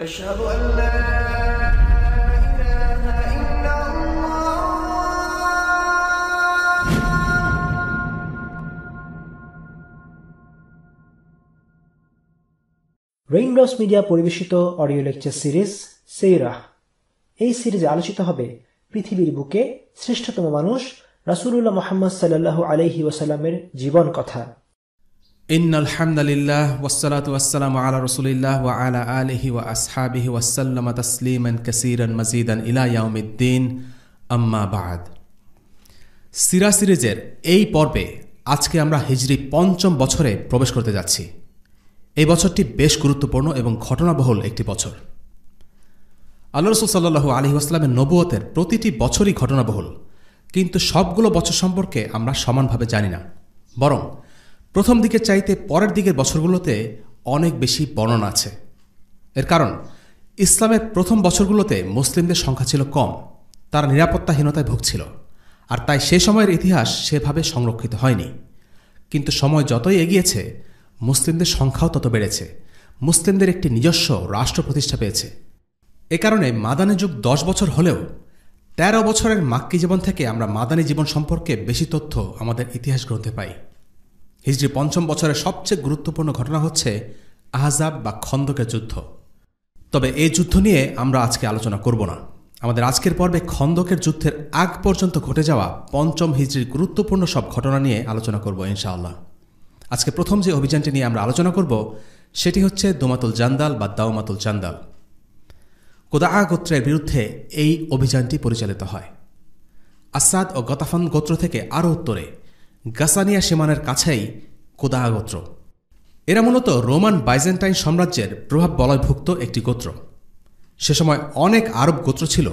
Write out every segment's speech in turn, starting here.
أشهد أن لا إله إلا الله raindrops media পরিবেশিত audio lecture series সিরাহ। এই সিরিজে আলোচিত হবে পৃথিবীর বুকে শ্রেষ্ঠতম মানুষ রাসূলুল্লাহ মুহাম্মদ সাল্লাল্লাহু আলাইহি ওয়াসাল্লামের জীবন কথা। ইন্নাল হামদালিল্লাহ ওয়াসসালাতু ওয়াসসালামু আলা রাসূলিল্লাহ ওয়া আলা আলিহি ওয়া আসহাবিহি ওয়া সাল্লামা তাসলিমান কাসীরান মাজিদান ইলা ইয়াউমিদ্দিন, আম্মা বা'দ। সিরা সিরিজের এই পর্বে আজকে আমরা হিজরি ৫ম বছরে প্রবেশ করতে যাচ্ছি। এই বছরটি বেশ গুরুত্বপূর্ণ এবং ঘটনাবহুল একটি বছর। আল্লাহ রাসূল সাল্লাল্লাহু আলাইহি ওয়াসাল্লামের নবুয়তের প্রতিটি বছরই ঘটনাবহুল, কিন্তু সবগুলো বছর সম্পর্কে আমরা সমানভাবে জানি না। বরং প্রথম দিকের চাইতে পরের দিকের বছরগুলোতে অনেক বেশি বর্ণনা আছে। এর কারণ ইসলামের প্রথম বছরগুলোতে মুসলিমদের সংখ্যা ছিল কম, তারা নিরাপত্তাহীনতায় ভুগছিল, আর তাই সে সময়ের ইতিহাস সেভাবে সংরক্ষিত হয়নি। কিন্তু সময় যতই এগিয়েছে মুসলিমদের সংখ্যাও তত বেড়েছে, মুসলিমদের একটি নিজস্ব রাষ্ট্র প্রতিষ্ঠা পেয়েছে। এ কারণে মাদানী যুগ ১০ বছর হলেও ১৩ বছরের মাক্কি জীবন থেকে আমরা মাদানী জীবন সম্পর্কে বেশি তথ্য আমাদের ইতিহাস গ্রন্থে পাই। হিজরি ৫ম বছরের সবচেয়ে গুরুত্বপূর্ণ ঘটনা হচ্ছে আহজাব বা খন্দকের যুদ্ধ। তবে এই যুদ্ধ নিয়ে আমরা আজকে আলোচনা করব না। আমাদের আজকের পর্বে খন্দকের যুদ্ধের আগ পর্যন্ত ঘটে যাওয়া ৫ম হিজরির গুরুত্বপূর্ণ সব ঘটনা নিয়ে আলোচনা করব ইনশাআল্লাহ। আজকে প্রথম যে অভিযানটি নিয়ে আমরা আলোচনা করব সেটি হচ্ছে দৌমাতুল জান্দাল বা দাওমাতুল জান্দাল। কুদাআ গোত্রের বিরুদ্ধে এই অভিযানটি পরিচালিত হয়। আসাদ ও গতাফান গোত্র থেকে আরও উত্তরে গাসানিয়া সীমানের কাছেই কুদাআ গোত্র। এরা মূলত রোমান বাইজেন্টাইন সাম্রাজ্যের প্রভাব বলয়ভুক্ত একটি গোত্র। সে সময় অনেক আরব গোত্র ছিল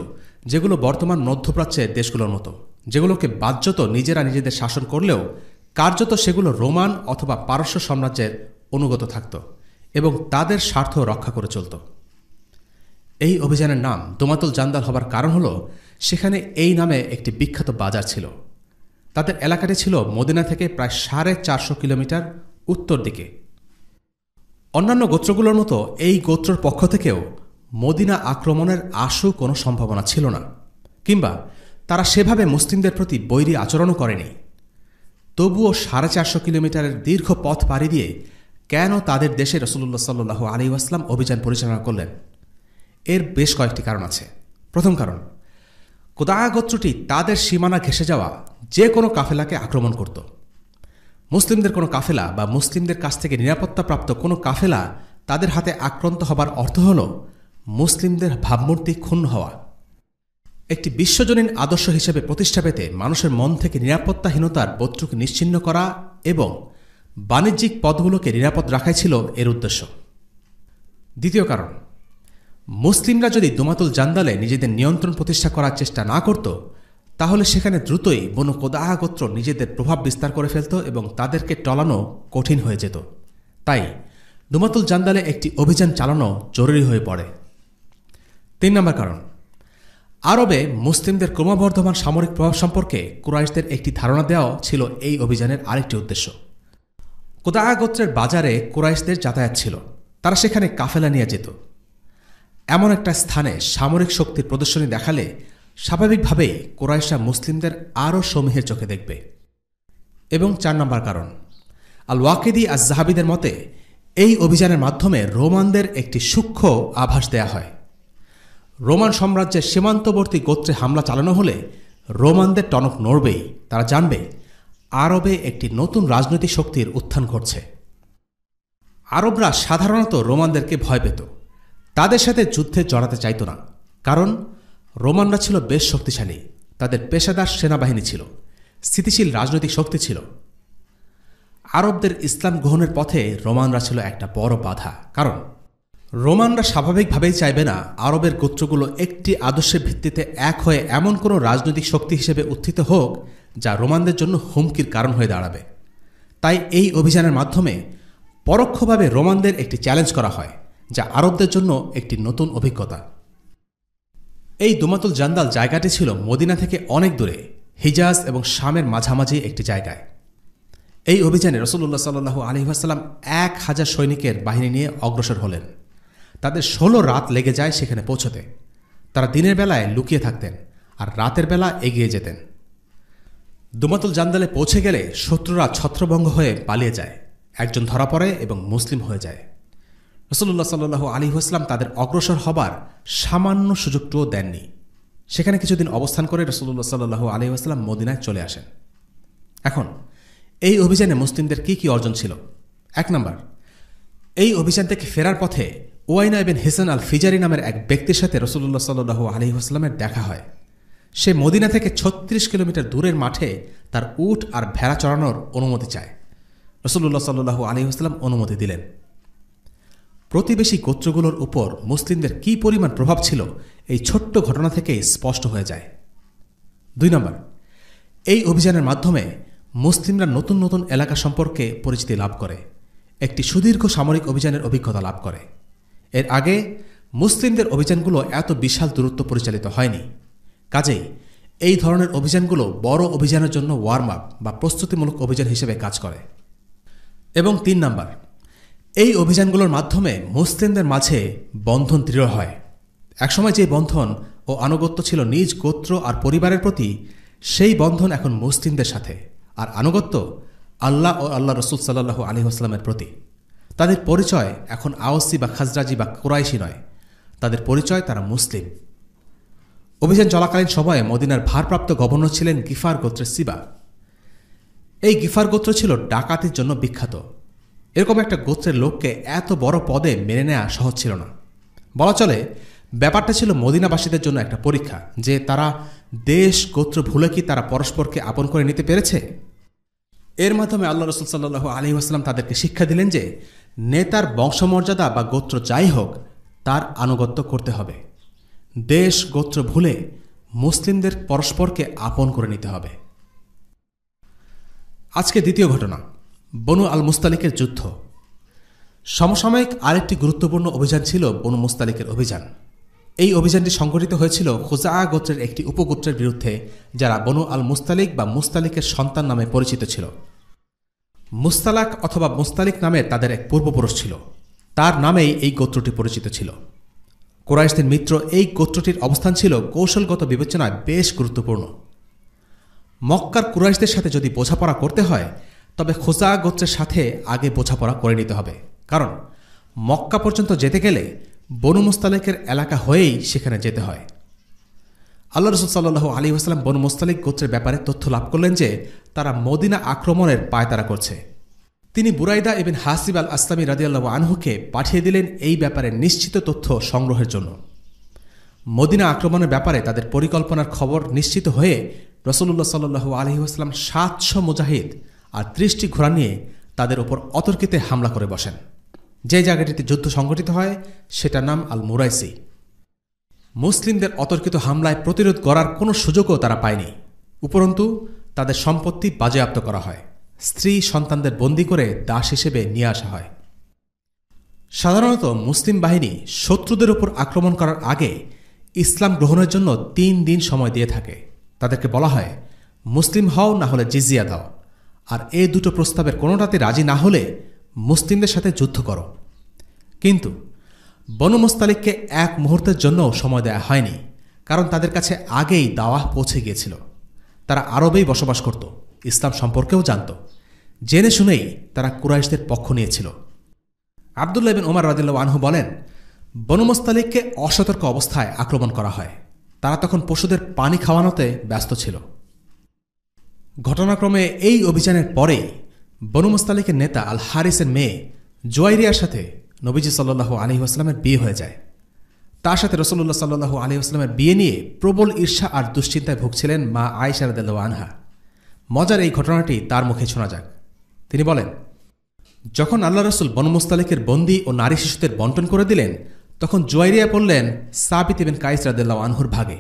যেগুলো বর্তমান মধ্যপ্রাচ্যের দেশগুলোর মতো, যেগুলোকে বাহ্যত নিজেরা নিজেদের শাসন করলেও কার্যত সেগুলো রোমান অথবা পারস্য সাম্রাজ্যের অনুগত থাকত এবং তাদের স্বার্থ রক্ষা করে চলত। এই অভিযানের নাম দৌমাতুল জান্দাল হবার কারণ হল সেখানে এই নামে একটি বিখ্যাত বাজার ছিল। তাদের এলাকাটি ছিল মদিনা থেকে প্রায় ৪৫০ কিলোমিটার উত্তর দিকে। অন্যান্য গোত্রগুলোর মতো এই গোত্রের পক্ষ থেকেও মদিনা আক্রমণের আশু কোনো সম্ভাবনা ছিল না, কিংবা তারা সেভাবে মুসলিমদের প্রতি বৈরী আচরণও করেনি। তবুও ৪৫০ কিলোমিটারের দীর্ঘ পথ পাড়ি দিয়ে কেন তাদের দেশে রাসূলুল্লাহ সাল্লাল্লাহু আলাইহি ওয়াসাল্লাম অভিযান পরিচালনা করলেন? এর বেশ কয়েকটি কারণ আছে। প্রথম কারণ, কুদাআ গোত্রটি তাদের সীমানা ঘেঁষে যাওয়া যে কোনো কাফেলাকে আক্রমণ করত। মুসলিমদের কোনো কাফেলা বা মুসলিমদের কাছ থেকে নিরাপত্তাপ্রাপ্ত কোনো কাফেলা তাদের হাতে আক্রান্ত হবার অর্থ হল মুসলিমদের ভাবমূর্তি ক্ষুণ্ণ হওয়া। একটি বিশ্বজনীন আদর্শ হিসেবে প্রতিষ্ঠা পেতে মানুষের মন থেকে নিরাপত্তাহীনতার বোধটুকু নিশ্চিহ্ন করা এবং বাণিজ্যিক পথগুলোকে নিরাপদ রাখাই ছিল এর উদ্দেশ্য। দ্বিতীয় কারণ, মুসলিমরা যদি দৌমাতুল জান্দালে নিজেদের নিয়ন্ত্রণ প্রতিষ্ঠা করার চেষ্টা না করত, তাহলে সেখানে দ্রুতই বনু কুদাআ গোত্র নিজেদের প্রভাব বিস্তার করে ফেলত এবং তাদেরকে টলানো কঠিন হয়ে যেত। তাই দৌমাতুল জান্দালে একটি অভিযান চালানো জরুরি হয়ে পড়ে। ৩ নম্বর কারণ, আরবে মুসলিমদের ক্রমবর্ধমান সামরিক প্রভাব সম্পর্কে কুরাইশদের একটি ধারণা দেওয়া ছিল এই অভিযানের আরেকটি উদ্দেশ্য। কুদাআ গোত্রের বাজারে কুরাইশদের যাতায়াত ছিল, তারা সেখানে কাফেলা নিয়ে যেত। এমন একটা স্থানে সামরিক শক্তির প্রদর্শনী দেখালে স্বাভাবিকভাবেই কুরাইশরা মুসলিমদের আরও সমীহের চোখে দেখবে। এবং ৪ নম্বর কারণ, আল ওয়াকিদি আজ-যাহাবিদের মতে এই অভিযানের মাধ্যমে রোমানদের একটি সূক্ষ্ম আভাস দেয়া হয়। রোমান সাম্রাজ্যের সীমান্তবর্তী গোত্রে হামলা চালানো হলে রোমানদের টনক নড়বেই। তারা জানবে আরবে একটি নতুন রাজনৈতিক শক্তির উত্থান ঘটছে। আরবরা সাধারণত রোমানদেরকে ভয় পেত, তাদের সাথে যুদ্ধে জড়াতে চাইত না, কারণ রোমানরা ছিল বেশ শক্তিশালী, তাদের পেশাদার সেনাবাহিনী ছিল, স্থিতিশীল রাজনৈতিক শক্তি ছিল। আরবদের ইসলাম গ্রহণের পথে রোমানরা ছিল একটা বড় বাধা, কারণ রোমানরা স্বাভাবিকভাবেই চাইবে না আরবের গোত্রগুলো একটি আদর্শের ভিত্তিতে এক হয়ে এমন কোনো রাজনৈতিক শক্তি হিসেবে উত্থিত হোক যা রোমানদের জন্য হুমকির কারণ হয়ে দাঁড়াবে। তাই এই অভিযানের মাধ্যমে পরোক্ষভাবে রোমানদের একটি চ্যালেঞ্জ করা হয়, যা আরবদের জন্য একটি নতুন অভিজ্ঞতা। এই দৌমাতুল জান্দাল জায়গাটি ছিল মদিনা থেকে অনেক দূরে, হিজাজ এবং শামের মাঝামাঝি একটি জায়গায়। এই অভিযানে রাসূলুল্লাহ সাল্লাল্লাহু আলাইহি ওয়াসাল্লাম ১,০০০ সৈনিকের বাহিনী নিয়ে অগ্রসর হলেন। তাদের 16 রাত লেগে যায় সেখানে পৌঁছতে। তারা দিনের বেলায় লুকিয়ে থাকতেন আর রাতের বেলা এগিয়ে যেতেন। দুমাতুল জান্দালে পৌঁছে গেলে শত্রুরা ছত্রভঙ্গ হয়ে পালিয়ে যায়, একজন ধরা পড়ে এবং মুসলিম হয়ে যায়। রাসূলুল্লাহ সাল্লাল্লাহু আলাইহি ওয়াসাল্লাম তাদের অগ্রসর হবার সামান্য সুযোগটুও দেননি। সেখানে কিছুদিন অবস্থান করে রাসূলুল্লাহ সাল্লাল্লাহু আলাইহি ওয়াসাল্লাম মদিনায় চলে আসেন। এখন এই অভিযানে মুসলিমদের কি কি অর্জন ছিল? 1 নম্বর, এই অভিযান থেকে ফেরার পথে উয়াইনা ইবনে হিসান আল ফিজারি নামের এক ব্যক্তির সাথে রাসূলুল্লাহ সাল্লাল্লাহু আলাইহি ওয়াসাল্লামের দেখা হয়। সে মদিনা থেকে 36 কিলোমিটার দূরের মাঠে তার উট আর ভেড়া চড়ানোর অনুমতি চায়। রাসূলুল্লাহ সাল্লাল্লাহু আলাইহি ওয়াসাল্লাম অনুমতি দিলেন। প্রতিবেশী গোত্রগুলোর উপর মুসলিমদের কি পরিমাণ প্রভাব ছিল এই ছোট্ট ঘটনা থেকেই স্পষ্ট হয়ে যায়। 2 নম্বর, এই অভিযানের মাধ্যমে মুসলিমরা নতুন নতুন এলাকা সম্পর্কে পরিচিতি লাভ করে, একটি সুদীর্ঘ সামরিক অভিযানের অভিজ্ঞতা লাভ করে। এর আগে মুসলিমদের অভিযানগুলো এত বিশাল দূরত্ব পরিচালিত হয়নি। কাজেই এই ধরনের অভিযানগুলো বড় অভিযানের জন্য ওয়ার্ম আপ বা প্রস্তুতিমূলক অভিযান হিসেবে কাজ করে। এবং 3 নম্বর, এই অভিযানগুলোর মাধ্যমে মুসলিমদের মাঝে বন্ধন দৃঢ় হয়। একসময় যে বন্ধন ও আনুগত্য ছিল নিজ গোত্র আর পরিবারের প্রতি, সেই বন্ধন এখন মুসলিমদের সাথে, আর আনুগত্য আল্লাহ ও আল্লাহ রসুল সাল্লাল্লাহু আলাইহি ওয়াসাল্লামের প্রতি। তাদের পরিচয় এখন আওসি বা খাজরাজি বা কুরাইশি নয়, তাদের পরিচয় তারা মুসলিম। অভিযান চলাকালীন সময়ে মদিনার ভারপ্রাপ্ত গভর্নর ছিলেন গিফার গোত্রের সিবা। এই গিফার গোত্র ছিল ডাকাতির জন্য বিখ্যাত। এরকম একটা গোত্রের লোককে এত বড় পদে মেনে নেওয়া সহজ ছিল না। বলা চলে ব্যাপারটা ছিল মদিনাবাসীদের জন্য একটা পরীক্ষা, যে তারা দেশ গোত্র ভুলে কি তারা পরস্পরকে আপন করে নিতে পেরেছে। এর মাধ্যমে আল্লাহ রসুল সাল্লাল্লাহু আলাইহি ওয়াসাল্লাম তাদেরকে শিক্ষা দিলেন যে নেতার বংশমর্যাদা বা গোত্র যাই হোক, তার আনুগত্য করতে হবে। দেশ গোত্র ভুলে মুসলিমদের পরস্পরকে আপন করে নিতে হবে। আজকে দ্বিতীয় ঘটনা, বনু আল মুস্তালিকের যুদ্ধ। সমসাময়িক আরেকটি গুরুত্বপূর্ণ অভিযান ছিল বনু মুস্তালিকের অভিযান। এই অভিযানটি সংঘটিত হয়েছিল খুজা গোত্রের একটি উপগোত্রের বিরুদ্ধে, যারা বনু আল মুস্তালিক বা মুস্তালিকের সন্তান নামে পরিচিত ছিল। মুস্তালাক অথবা মুস্তালিক নামে তাদের এক পূর্বপুরুষ ছিল, তার নামেই এই গোত্রটি পরিচিত ছিল। কুরাইশদের মিত্র এই গোত্রটির অবস্থান ছিল কৌশলগত বিবেচনায় বেশ গুরুত্বপূর্ণ। মক্কার কুরাইশদের সাথে যদি বোঝাপড়া করতে হয়, তবে খুজা গোত্রের সাথে আগে বোঝাপড়া করে নিতে হবে, কারণ মক্কা পর্যন্ত যেতে গেলে বনু মুস্তালিকের এলাকা হয়েই সেখানে যেতে হয়। আল্লাহ রসুল সাল্লাল্লাহু আলাইহি ওয়াসাল্লাম বনু মুস্তালিক গোত্রের ব্যাপারে তথ্য লাভ করলেন যে তারা মদিনা আক্রমণের পায়তারা করছে। তিনি বুরাইদা ইবনে হাসিব আল আসলামী রাদিয়াল্লাহু আনহুকে পাঠিয়ে দিলেন এই ব্যাপারে নিশ্চিত তথ্য সংগ্রহের জন্য। মদিনা আক্রমণের ব্যাপারে তাদের পরিকল্পনার খবর নিশ্চিত হয়ে রাসূলুল্লাহ সাল্লাল্লাহু আলাইহি ওয়াসাল্লাম 700 মুজাহিদ আর 30টি ঘোড়া নিয়ে তাদের উপর অতর্কিতে হামলা করে বসেন। যে জায়গাটিতে যুদ্ধ সংঘটিত হয় সেটার নাম আল মুরাইসি। মুসলিমদের অতর্কিত হামলায় প্রতিরোধ করার কোনো সুযোগও তারা পায়নি। উপরন্তু তাদের সম্পত্তি বাজেয়াপ্ত করা হয়, স্ত্রী সন্তানদের বন্দী করে দাস হিসেবে নিয়ে আসা হয়। সাধারণত মুসলিম বাহিনী শত্রুদের উপর আক্রমণ করার আগে ইসলাম গ্রহণের জন্য 3 দিন সময় দিয়ে থাকে। তাদেরকে বলা হয় মুসলিম হও, না হলে জিজিয়া দাও, আর এই দুটো প্রস্তাবের কোনোটাতে রাজি না হলে মুসলিমদের সাথে যুদ্ধ করো। কিন্তু বনু মুস্তালিককে এক মুহূর্তের জন্য সময় দেয়া হয়নি, কারণ তাদের কাছে আগেই দাওয়াহ পৌঁছে গিয়েছিল। তারা আরবেই বসবাস করত, ইসলাম সম্পর্কেও জানত। জেনে শুনেই তারা কুরাইশদের পক্ষ নিয়েছিল। আব্দুল্লাহ ইবনে ওমর রাদিয়াল্লাহু আনহু বলেন, বনু মুস্তালিককে অসতর্ক অবস্থায় আক্রমণ করা হয়। তারা তখন পশুদের পানি খাওয়ানোতে ব্যস্ত ছিল। ঘটনাক্রমে এই অভিযানের পরেই বনু মুস্তালিকের নেতা আল হারিসের মেয়ে জুয়াইরিয়ার সাথে নবীজি সাল্লাল্লাহু আলাইহি ওয়াসাল্লামের বিয়ে হয়ে যায়। তার সাথে রাসূলুল্লাহ সাল্লাল্লাহু আলাইহি ওয়াসাল্লামের বিয়ে নিয়ে প্রবল ঈর্ষা আর দুশ্চিন্তায় ভুগছিলেন মা আয়েশা রাদিয়াল্লাহু আনহা। মজার এই ঘটনাটি তার মুখে শোনা যাক। তিনি বলেন, যখন আল্লাহ রসুল বনু মুস্তালিকের বন্দী ও নারী শিশুদের বন্টন করে দিলেন, তখন জুয়াইরিয়া পড়লেন সাবিত ইবনে কাইস রাদিয়াল্লাহু আনহুর ভাগে।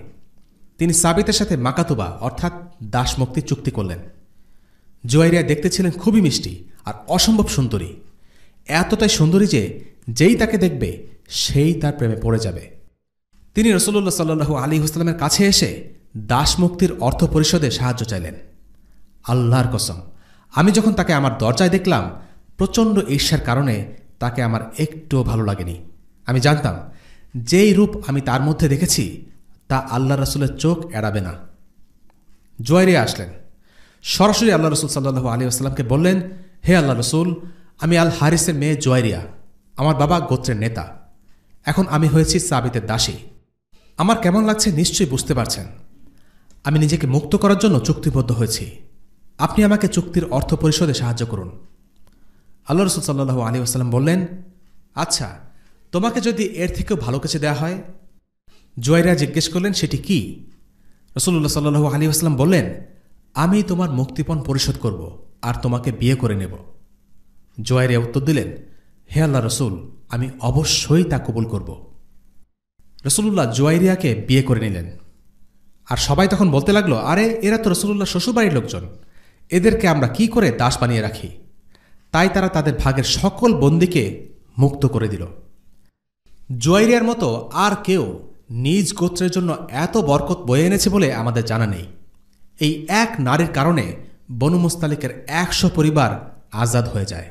তিনি সাবিতের সাথে মাকাতুবা অর্থাৎ দাসমুক্তি চুক্তি করলেন। জুয়াইরিয়া দেখতে ছিলেন খুবই মিষ্টি আর অসম্ভব সুন্দরী, এতটাই সুন্দরী যে যেই তাকে দেখবে সেই তার প্রেমে পড়ে যাবে। তিনি রাসূলুল্লাহ সাল্লাল্লাহু আলাইহি ওয়াসাল্লামের কাছে এসে দাসমুক্তির অর্থ পরিশোধে সাহায্য চাইলেন। আল্লাহর কসম, আমি যখন তাকে আমার দরজায় দেখলাম, প্রচণ্ড ঈর্ষার কারণে তাকে আমার একটুও ভালো লাগেনি। আমি জানতাম যেই রূপ আমি তার মধ্যে দেখেছি তা আল্লাহ রসুলের চোখ এড়াবে না। জুয়াইরিয়া আসলেন, সরাসরি আল্লাহ রসুল সাল্লাল্লাহু আলাইহি ওয়াসাল্লামকে বললেন, হে আল্লাহ রসুল, আমি আল হারিসের মেয়ে জুয়াইরিয়া, আমার বাবা গোত্রের নেতা, এখন আমি হয়েছি সাবিতের দাসী। আমার কেমন লাগছে নিশ্চয়ই বুঝতে পারছেন। আমি নিজেকে মুক্ত করার জন্য চুক্তিবদ্ধ হয়েছি। আপনি আমাকে চুক্তির অর্থ পরিশোধে সাহায্য করুন। আল্লাহ রসুল সাল্লাল্লাহু আলাইহি ওয়াসাল্লাম বললেন, আচ্ছা, তোমাকে যদি এর থেকেও ভালো কিছু দেয়া হয়? জুয়াইরিয়া জিজ্ঞেস করলেন, সেটি কি? রাসূলুল্লাহ সাল্লাল্লাহু আলাইহি ওয়াসাল্লাম বললেন, আমি তোমার মুক্তিপণ পরিশোধ করব আর তোমাকে বিয়ে করে নেব। জুয়াইরিয়া উত্তর দিলেন, হে আল্লাহ রসুল, আমি অবশ্যই তা কবুল করব। রাসূলুল্লাহ জুয়াইরিয়াকে বিয়ে করে নিলেন। আর সবাই তখন বলতে লাগলো, আরে এরা তো রাসূলুল্লাহ শ্বশুরবাড়ির লোকজন, এদেরকে আমরা কি করে দাস বানিয়ে রাখি? তাই তারা তাদের ভাগের সকল বন্দীকে মুক্ত করে দিল। জুয়াইরিয়ার মতো আর কেউ নিজ গোত্রের জন্য এত বরকত বয়ে এনেছে বলে আমাদের জানা নেই। এই এক নারীর কারণে বনু মুস্তালিকের ১০০ পরিবার আজাদ হয়ে যায়।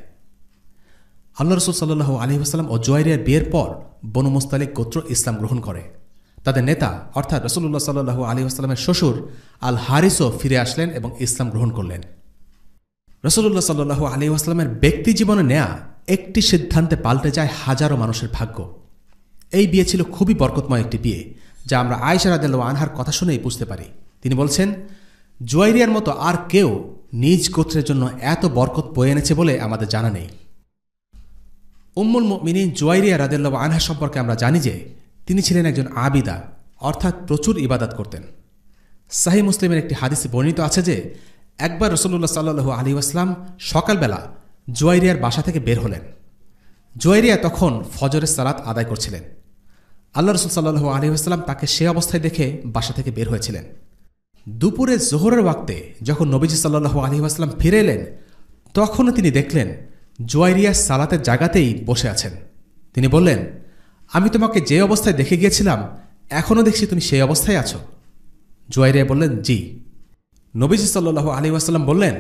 আল্লাহ রসুল সাল্লাল্লাহু আলাইহি ওয়াসাল্লাম ও জুয়াইরিয়ার বিয়ের পর বনু মুস্তালিক গোত্র ইসলাম গ্রহণ করে। তাদের নেতা অর্থাৎ রাসূলুল্লাহ সাল্লাল্লাহু আলাইহি ওয়াসাল্লামের শ্বশুর আল হারিসও ফিরে আসলেন এবং ইসলাম গ্রহণ করলেন। রাসূলুল্লাহ সাল্লাল্লাহু আলাইহি ওয়াসাল্লামের ব্যক্তি জীবনে নেয়া একটি সিদ্ধান্তে পাল্টে যায় হাজারো মানুষের ভাগ্য। এই বিয়ে ছিল খুবই বরকতময় একটি বিয়ে, যা আমরা আয়েশা রাদিয়াল্লাহু আনহার কথা শুনেই বুঝতে পারি। তিনি বলছেন, জুয়াইরিয়ার মতো আর কেউ নিজ গোত্রের জন্য এত বরকত বয়ে এনেছে বলে আমাদের জানা নেই। উম্মুল মুমিনিন জুয়াইরিয়া রাদিয়াল্লাহু আনহা সম্পর্কে আমরা জানি যে তিনি ছিলেন একজন আবিদা, অর্থাৎ প্রচুর ইবাদত করতেন। সহিহ মুসলিমের একটি হাদিসে বর্ণিত আছে যে একবার রাসূলুল্লাহ সাল্লাল্লাহু আলাইহি ওয়াসাল্লাম সকালবেলা জুয়াইরিয়ার বাসা থেকে বের হলেন। জুয়াইরিয়া তখন ফজরের সালাত আদায় করছিলেন। আল্লাহ রসুল সাল্লাল্লাহু আলাইহি ওয়াসাল্লাম তাকে সে অবস্থায় দেখে বাসা থেকে বের হয়েছিলেন। দুপুরে জোহরের ওয়াক্তে যখন নবীজি সাল্লাল্লাহু আলাইহি ওয়াসাল্লাম ফিরে এলেন, তখনও তিনি দেখলেন জুয়াইরিয়া সালাতের জায়গাতেই বসে আছেন। তিনি বললেন, আমি তোমাকে যে অবস্থায় দেখে গিয়েছিলাম এখনও দেখছি তুমি সেই অবস্থায় আছো। জুয়াইরিয়া বললেন, জি। নবীজি সাল্লাল্লাহু আলাইহি ওয়াসাল্লাম বললেন,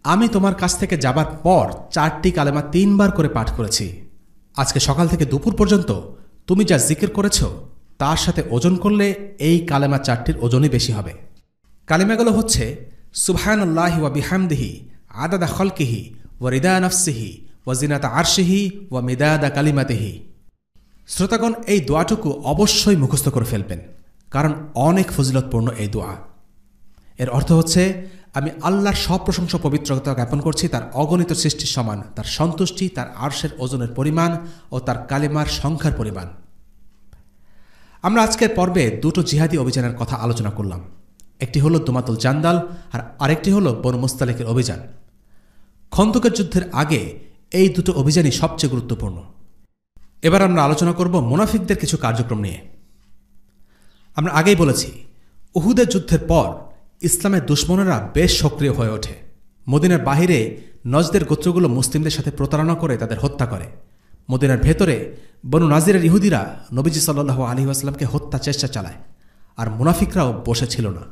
আমি তোমার কাছ থেকে যাবার পর 4টি কালেমা 3 বার করে পাঠ করেছি। আজকে সকাল থেকে দুপুর পর্যন্ত তুমি যা জিকির করেছ তার সাথে ওজন করলে এই কালেমা 4টির ওজনই বেশি হবে। কালেমাগুলো হচ্ছে সুবহানাল্লাহি ওয়া বিহামদিহি আদাদা খালকিহি ওয়া রিদা নাফসিহি ওয়া জিনাতা আরশিহি ওয়া মিদাদা কালিমাতিহি। শ্রোতাগণ, এই দোয়াটুকু অবশ্যই মুখস্থ করে ফেলবেন, কারণ অনেক ফজিলতপূর্ণ এই দোয়া। এর অর্থ হচ্ছে, আমি আল্লাহর সব প্রশংসা পবিত্রতা জ্ঞাপন করছি তার অগণিত সৃষ্টির সমান, তার সন্তুষ্টি, তার আরশের ওজনের পরিমাণ ও তার কালিমার সংখ্যার পরিমাণ। আমরা আজকের পর্বে দুটো জিহাদি অভিযানের কথা আলোচনা করলাম। একটি হলো দুমাতুল জান্দাল আর আরেকটি হলো বনু মুস্তালিকের অভিযান। খন্দকের যুদ্ধের আগে এই দুটো অভিযানই সবচেয়ে গুরুত্বপূর্ণ। এবার আমরা আলোচনা করব মুনাফিকদের কিছু কার্যক্রম নিয়ে। আমরা আগেই বলেছি, উহুদের যুদ্ধের পর ইসলামের দুশমনেরা বেশ সক্রিয় হয়ে ওঠে। মদিনার বাহিরে নজদের গোত্রগুলো মুসলিমদের সাথে প্রতারণা করে তাদের হত্যা করে। মদিনার ভেতরে বনু নাজিরের ইহুদিরা নবীজি সাল্লাল্লাহু আলাইহি ওয়াসাল্লামকে হত্যা চেষ্টা চালায়, আর মুনাফিকরাও বসে ছিল না।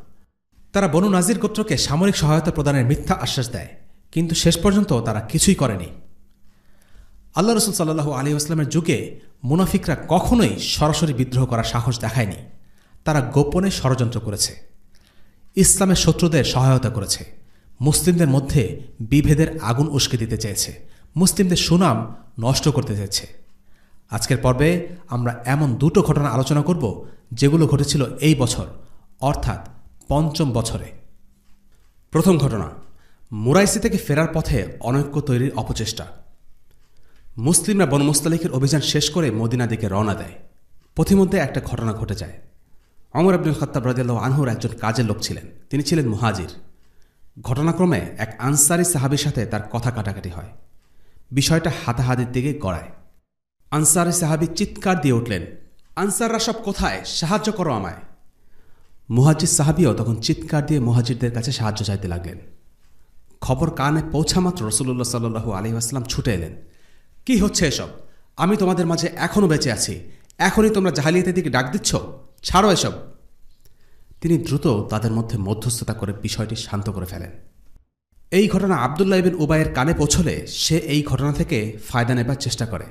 তারা বনু নাজির গোত্রকে সামরিক সহায়তা প্রদানের মিথ্যা আশ্বাস দেয়, কিন্তু শেষ পর্যন্ত তারা কিছুই করেনি। আল্লাহ রসুল সাল্লাল্লাহু আলাইহি ওয়াসাল্লামের যুগে মুনাফিকরা কখনোই সরাসরি বিদ্রোহ করার সাহস দেখায়নি। তারা গোপনে ষড়যন্ত্র করেছে, ইসলামের শত্রুদের সহায়তা করেছে, মুসলিমদের মধ্যে বিভেদের আগুন উস্কে দিতে চেয়েছে, মুসলিমদের সুনাম নষ্ট করতে চেয়েছে। আজকের পর্বে আমরা এমন দুটো ঘটনা আলোচনা করব যেগুলো ঘটেছিল এই বছর, অর্থাৎ ৫ম বছরে। প্রথম ঘটনা, মুরাইসি থেকে ফেরার পথে অনৈক্য তৈরির অপচেষ্টা। মুসলিমরা বনু মুস্তালিকের অভিযান শেষ করে মদিনা দিকে রওনা দেয়। পথিমধ্যে একটা ঘটনা ঘটে যায়। ওমর ইবনুল খাত্তাব রাদিয়াল্লাহু আনহুর একজন কাজের লোক ছিলেন, তিনি ছিলেন মুহাজির। ঘটনাক্রমে এক আনসারি সাহাবীর সাথে তার কথা কাটাকাটি হয়। বিষয়টা হাতাহাতির দিকে গড়ায়। আনসারি সাহাবী চিৎকার দিয়ে উঠলেন, আনসাররা সব কোথায়? সাহায্য করো আমায়। মুহাজির সাহাবীও তখন চিৎকার দিয়ে মুহাজিরদের কাছে সাহায্য চাইতে লাগলেন। খবর কানে পৌঁছামাত্র রাসূলুল্লাহ সাল্লাল্লাহু আলাইহি ওয়াসাল্লাম ছুটে এলেন। কি হচ্ছে এসব? আমি তোমাদের মাঝে এখনও বেঁচে আছি, এখনই তোমরা জাহেলিয়াতের দিকে ডাক দিচ্ছ? ছাড়ো এসব। তিনি দ্রুত তাদের মধ্যে মধ্যস্থতা করে বিষয়টি শান্ত করে ফেলেন। এই ঘটনা আবদুল্লাহ ইবনে উবাইয়ের কানে পৌঁছলে সে এই ঘটনা থেকে ফায়দা নেবার চেষ্টা করে।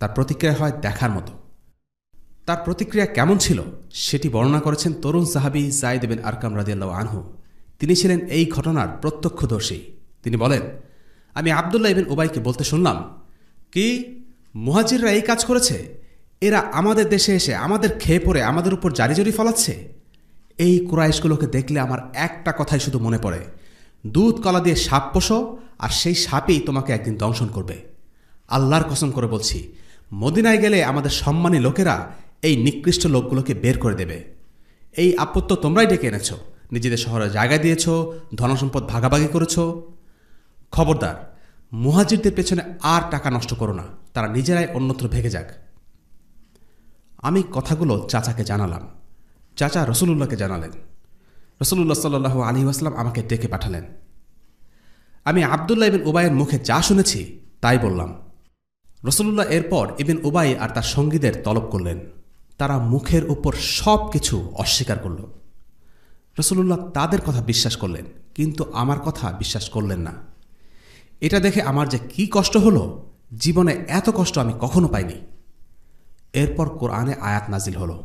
তার প্রতিক্রিয়া হয় দেখার মতো। তার প্রতিক্রিয়া কেমন ছিল সেটি বর্ণনা করেছেন তরুণ সাহাবী যায়েদ বিন আরকাম রাদিয়াল্লাহু আনহু। তিনি ছিলেন এই ঘটনার প্রত্যক্ষদর্শী। তিনি বলেন, আমি আব্দুল্লাহ ইবনে উবাইকে বলতে শুনলাম, কি মুহাজিররা এই কাজ করেছে? এরা আমাদের দেশে এসে আমাদের খেয়ে পড়ে আমাদের উপর জারিজরি ফলাচ্ছে। এই কুরাইশগুলোকে দেখলে আমার একটা কথাই শুধু মনে পড়ে, দুধ কলা দিয়ে সাপ পোষো আর সেই সাপই তোমাকে একদিন দংশন করবে। আল্লাহর কসম করে বলছি, মদিনায় গেলে আমাদের সম্মানী লোকেরা এই নিকৃষ্ট লোকগুলোকে বের করে দেবে। এই আপত্তি তোমরাই ডেকে এনেছ, নিজেদের শহরে জায়গা দিয়েছ, ধনসম্পদ ভাগাভাগি করেছ। খবরদার, মুহাজিরদের পেছনে আর টাকা নষ্ট করো না, তারা নিজেরাই অন্যত্র ভেগে যাক। আমি কথাগুলো চাচাকে জানালাম। চাচা রসুলুল্লাহকে জানালেন। রসুলুল্লাহ সাল্লাল্লাহু আলাইহি ওয়াসাল্লাম আমাকে ডেকে পাঠালেন। আমি আব্দুল্লাহ ইবনে উবাইয়ের মুখে যা শুনেছি তাই বললাম। রসুলুল্লাহ এরপর ইবনে উবাই আর তার সঙ্গীদের তলব করলেন। তারা মুখের উপর সব কিছু অস্বীকার করল। রসুলুল্লাহ তাদের কথা বিশ্বাস করলেন, কিন্তু আমার কথা বিশ্বাস করলেন না। এটা দেখে আমার যে কি কষ্ট হলো, জীবনে এত কষ্ট আমি কখনো পাইনি। এরপর কোরআনে আয়াত নাজিল হলো,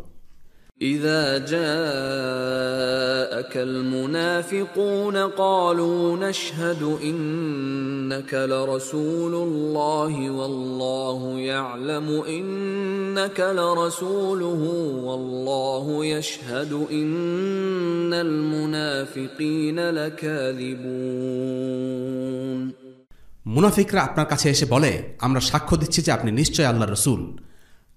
إذا جاءك المنافقون قالوا نشهد إنك لرسول الله والله يعلم إنك لرسوله والله يشهد إن المنافقين لكاذبون। মুনাফিকরা আপনার কাছে এসে বলে, আমরা সাক্ষ্য দিচ্ছি যে আপনি নিশ্চয় আল্লাহর রাসূল।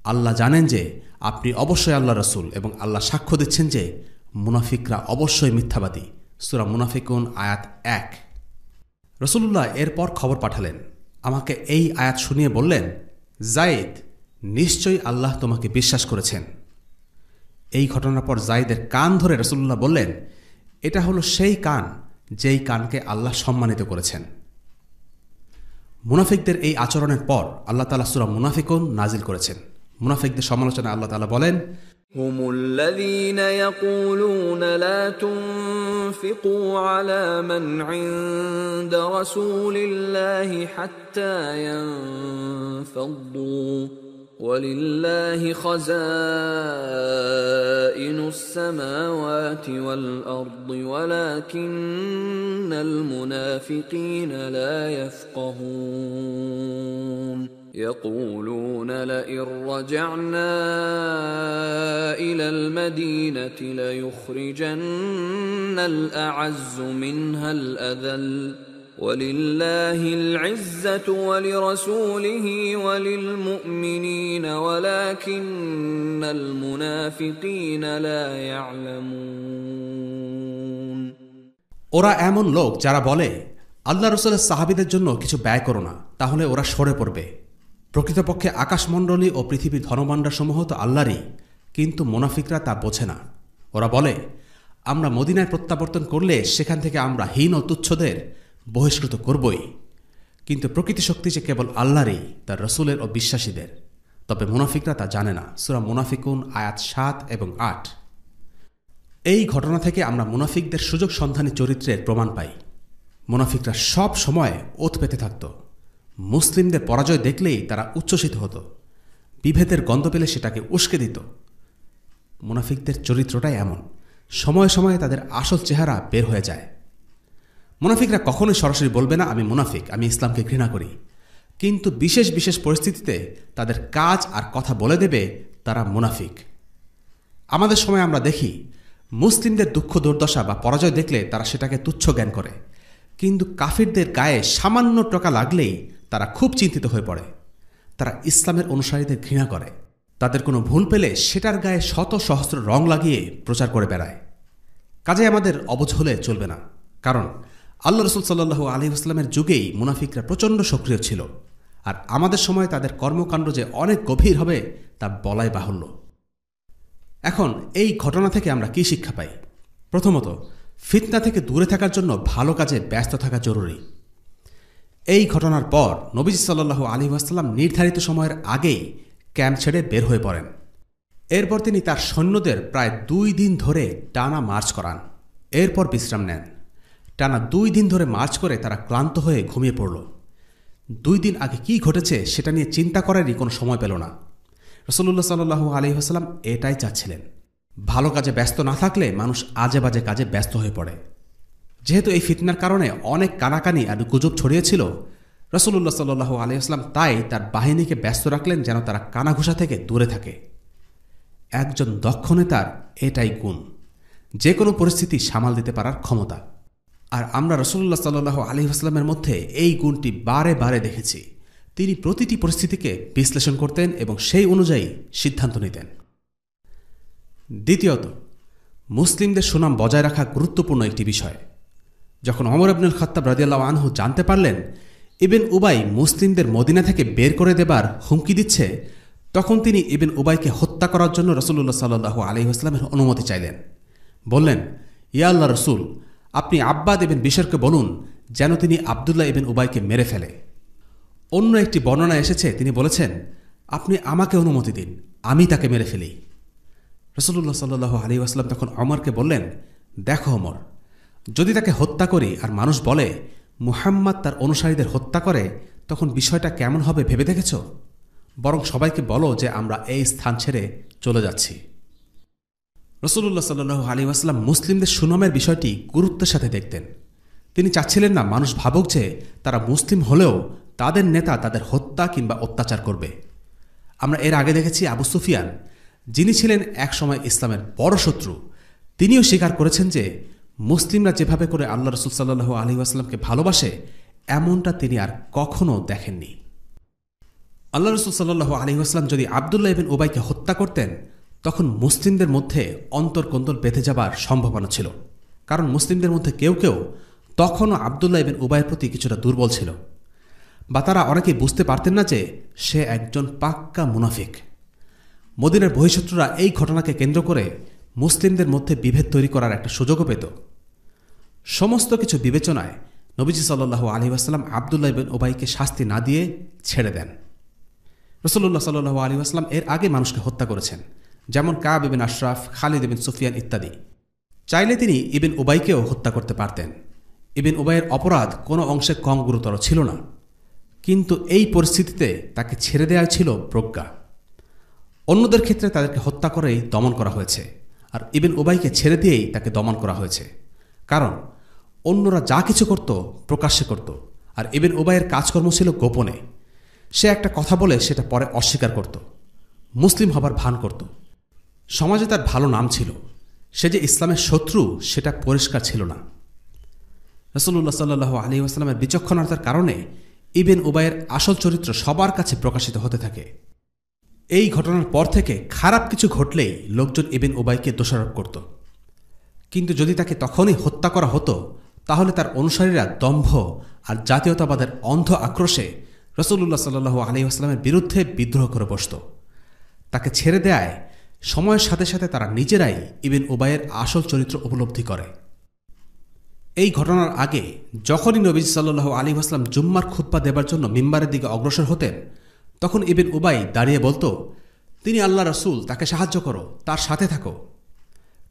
আল্লাহ জানেন যে আপনি অবশ্যই আল্লাহর রাসূল এবং আল্লাহ সাক্ষ্য দিচ্ছেন যে মুনাফিকরা অবশ্যই মিথ্যাবাদী। সূরা মুনাফিকুন আয়াত 1। রাসূলুল্লাহ এরপর খবর পাঠালেন, আমাকে এই আয়াত শুনিয়ে বললেন, যায়েদ, নিশ্চয়ই আল্লাহ তোমাকে বিশ্বাস করেছেন। এই ঘটনার পর যায়েদের কান ধরে রাসূলুল্লাহ বললেন, এটা হলো সেই কান যেই কানকে আল্লাহ সম্মানিত করেছেন। মুনাফিকদের এই আচরণের পর আল্লাহ তাআলা সূরা মুনাফিকুন নাজিল করেছেন। মুনাফিকদের সমালোচনায় আল্লাহ তাআলা বলেন, هم الذين يقولون لا تنفقوا على من عند رسول الله حتى ينفضوا ولله خزائن السماوات والأرض ولكن المنافقين لا يفقهون يقولون لئن رجعنا إلى المدينة ليخرجن الأعز منها الأذل ولله العزة ولرسوله وللمؤمنين ولكن المنافقين لا يعلمون। ওরা এমন লোক যারা বলে, আল্লাহ রাসূলের সাহাবীদের জন্য কিছু ব্যয় করো না, তাহলে ওরা সরে পড়বে। প্রকৃতপক্ষে আকাশমণ্ডলী ও পৃথিবীর ধনভাণ্ডারসমূহ তো আল্লাহরই, কিন্তু মুনাফিকরা তা বোঝে না। ওরা বলে, আমরা মদিনায় প্রত্যাবর্তন করলে সেখান থেকে আমরা হীন ও তুচ্ছদের বহিষ্কৃত করবই, কিন্তু প্রকৃতি শক্তি যে কেবল আল্লাহরই, তার রসুলের ও বিশ্বাসীদের। তবে মুনাফিকরা তা জানে না। সূরা মুনাফিকুন আয়াত 7 এবং 8। এই ঘটনা থেকে আমরা মুনাফিকদের সুযোগ সন্ধানী চরিত্রের প্রমাণ পাই। মুনাফিকরা সব সময় ওত পেতে থাকত। মুসলিমদের পরাজয় দেখলেই তারা উচ্ছ্বসিত হতো, বিভেদের গন্ধ পেলে সেটাকে উস্কে দিত। মুনাফিকদের চরিত্রটাই এমন, সময়ে সময়ে তাদের আসল চেহারা বের হয়ে যায়। মুনাফিকরা কখনোই সরাসরি বলবে না আমি মুনাফিক, আমি ইসলামকে ঘৃণা করি, কিন্তু বিশেষ বিশেষ পরিস্থিতিতে তাদের কাজ আর কথা বলে দেবে তারা মুনাফিক। আমাদের সময় আমরা দেখি, মুসলিমদের দুঃখ দুর্দশা বা পরাজয় দেখলে তারা সেটাকে তুচ্ছ জ্ঞান করে, কিন্তু কাফিরদের গায়ে সামান্য টোকা লাগলেই তারা খুব চিন্তিত হয়ে পড়ে। তারা ইসলামের অনুসারীদের ঘৃণা করে, তাদের কোনো ভুল পেলে সেটার গায়ে শত সহস্র রং লাগিয়ে প্রচার করে বেড়ায়। কাজে আমাদের অবুঝ হলে চলবে না, কারণ আল্লাহ রাসূল সাল্লাল্লাহু আলাইহি ওয়াসাল্লামের যুগেই মুনাফিকরা প্রচণ্ড সক্রিয় ছিল, আর আমাদের সময় তাদের কর্মকাণ্ড যে অনেক গভীর হবে তা বলাই বাহুল্য। এখন এই ঘটনা থেকে আমরা কি শিক্ষা পাই? প্রথমত, ফিতনা থেকে দূরে থাকার জন্য ভালো কাজে ব্যস্ত থাকা জরুরি। এই ঘটনার পর নবীজি সাল্লাল্লাহু আলাইহি ওয়াসাল্লাম নির্ধারিত সময়ের আগেই ক্যাম্প ছেড়ে বের হয়ে পড়েন। এরপর তিনি তার সৈন্যদের প্রায় 2 দিন ধরে টানা মার্চ করান, এরপর বিশ্রাম নেন। টানা 2 দিন ধরে মার্চ করে তারা ক্লান্ত হয়ে ঘুমিয়ে পড়ল। 2 দিন আগে কি ঘটেছে সেটা নিয়ে চিন্তা করারই কোনো সময় পেল না। রাসূলুল্লাহ সাল্লাল্লাহু আলাইহি ওয়াসাল্লাম এটাই চাচ্ছিলেন। ভালো কাজে ব্যস্ত না থাকলে মানুষ আজে বাজে কাজে ব্যস্ত হয়ে পড়ে। যেহেতু এই ফিতনার কারণে অনেক কানাকানি আর গুজব ছড়িয়েছিল, রাসূলুল্লাহ সাল্লাল্লাহু আলাইহি ওয়াসাল্লাম তাই তার বাহিনীকে ব্যস্ত রাখলেন যেন তারা কানাঘুষা থেকে দূরে থাকে। একজন দক্ষ নেতার এটাই গুণ, যে কোনো পরিস্থিতি সামাল দিতে পারার ক্ষমতা। আর আমরা রাসূলুল্লাহ সাল্লাল্লাহু আলাইহি ওয়াসাল্লামের মধ্যে এই গুণটি বারে বারে দেখেছি। তিনি প্রতিটি পরিস্থিতিকে বিশ্লেষণ করতেন এবং সেই অনুযায়ী সিদ্ধান্ত নিতেন। দ্বিতীয়ত, মুসলিমদের সুনাম বজায় রাখা গুরুত্বপূর্ণ একটি বিষয়। যখন ওমর ইবনুল খাত্তাব রাদিয়াল্লাহু আনহু জানতে পারলেন ইবন উবাই মুসলিমদের মদিনা থেকে বের করে দেবার হুমকি দিচ্ছে, তখন তিনি ইবন উবাইকে হত্যা করার জন্য রাসূলুল্লাহ সাল্লাল্লাহু আলাইহি ওয়াসাল্লামের অনুমতি চাইলেন। বললেন, ইয়া আল্লাহ রাসূল, আপনি আব্বাদ ইবন বিশরকে বলুন যেন তিনি আবদুল্লাহ ইবন উবাইকে মেরে ফেলে। অন্য একটি বর্ণনা এসেছে তিনি বলেছেন, আপনি আমাকে অনুমতি দিন, আমি তাকে মেরে ফেলি। রাসূলুল্লাহ সাল্লাল্লাহু আলাইহি ওয়াসাল্লাম তখন ওমরকে বললেন, দেখো ওমর, যদি তাকে হত্যা করি আর মানুষ বলে মুহাম্মদ তার অনুসারীদের হত্যা করে, তখন বিষয়টা কেমন হবে ভেবে দেখেছ? বরং সবাইকে বলো যে আমরা এই স্থান ছেড়ে চলে যাচ্ছি। রাসূলুল্লাহ সাল্লাল্লাহু আলাইহি ওয়াসাল্লাম মুসলিমদের সুনামের বিষয়টি গুরুত্বের সাথে দেখতেন। তিনি চাচ্ছিলেন না মানুষ ভাবুক যে তারা মুসলিম হলেও তাদের নেতা তাদের হত্যা কিংবা অত্যাচার করবে। আমরা এর আগে দেখেছি আবু সুফিয়ান, যিনি ছিলেন একসময় ইসলামের বড় শত্রু, তিনিও স্বীকার করেছেন যে মুসলিমরা যেভাবে করে আল্লাহ রাসূল সাল্লাল্লাহু আলাইহি ওয়াসাল্লামকে ভালোবাসে এমনটা তিনি আর কখনও দেখেননি। আল্লাহ রাসূল সাল্লাল্লাহু আলাইহি ওয়াসাল্লাম যদি আবদুল্লাহ ইবন উবাইকে হত্যা করতেন, তখন মুসলিমদের মধ্যে অন্তর্কন্দল বেঁধে যাবার সম্ভাবনা ছিল। কারণ মুসলিমদের মধ্যে কেউ কেউ তখনও আবদুল্লাহ ইবন উবাইয়ের প্রতি কিছুটা দুর্বল ছিল, বা তারা অনেকেই বুঝতে পারতেন না যে সে একজন পাক্কা মুনাফিক। মদিনার বহিঃশত্রুরা এই ঘটনাকে কেন্দ্র করে মুসলিমদের মধ্যে বিভেদ তৈরি করার একটা সুযোগও পেত। সমস্ত কিছু বিবেচনায় নবীজি সাল্লাল্লাহু আলাইহি ওয়াসাল্লাম আবদুল্লাহ ইবন উবাইকে শাস্তি না দিয়ে ছেড়ে দেন। রাসূলুল্লাহ সাল্লাল্লাহু আলাইহি ওয়াসাল্লাম এর আগে মানুষকে হত্যা করেছেন, যেমন কাব ইবন আশরাফ, খালিদ ইবন সুফিয়ান ইত্যাদি। চাইলে তিনি ইবন উবাইকেও হত্যা করতে পারতেন। ইবন উবাইয়ের অপরাধ কোনো অংশে কম গুরুতর ছিল না, কিন্তু এই পরিস্থিতিতে তাকে ছেড়ে দেওয়া ছিল প্রজ্ঞা। অন্যদের ক্ষেত্রে তাদেরকে হত্যা করেই দমন করা হয়েছে, আর ইবন উবাইকে ছেড়ে দিয়েই তাকে দমন করা হয়েছে। কারণ অন্যরা যা কিছু করত প্রকাশ্যে করত, আর ইবন উবাইয়ের কাজকর্ম ছিল গোপনে। সে একটা কথা বলে সেটা পরে অস্বীকার করত, মুসলিম হবার ভান করত। সমাজে তার ভালো নাম ছিল, সে যে ইসলামের শত্রু সেটা পরিষ্কার ছিল না। রাসূলুল্লাহ সাল্লাল্লাহু আলাইহি ওয়াসাল্লামের বিচক্ষণতার কারণে ইবন উবাইয়ের আসল চরিত্র সবার কাছে প্রকাশিত হতে থাকে। এই ঘটনার পর থেকে খারাপ কিছু ঘটলেই লোকজন ইবন উবাইকে দোষারোপ করত। কিন্তু যদি তাকে তখনই হত্যা করা হতো, তাহলে তার অনুসারীরা দম্ভ আর জাতীয়তাবাদের অন্ধ আক্রোশে রাসূলুল্লাহ সাল্লাল্লাহু আলাইহি ওয়াসাল্লামের বিরুদ্ধে বিদ্রোহ করে বসত। তাকে ছেড়ে দেয় সময়ের সাথে সাথে তারা নিজেরাই ইবন উবাইয়ের আসল চরিত্র উপলব্ধি করে। এই ঘটনার আগে যখনই নবীজি সাল্লাল্লাহু আলাইহি ওয়াসাল্লাম জুম্মার খুতবা দেবার জন্য মিম্বারের দিকে অগ্রসর হতেন, তখন ইবন উবাই দাঁড়িয়ে বলতো, তিনি আল্লাহ রাসূল, তাকে সাহায্য করো, তার সাথে থাকো।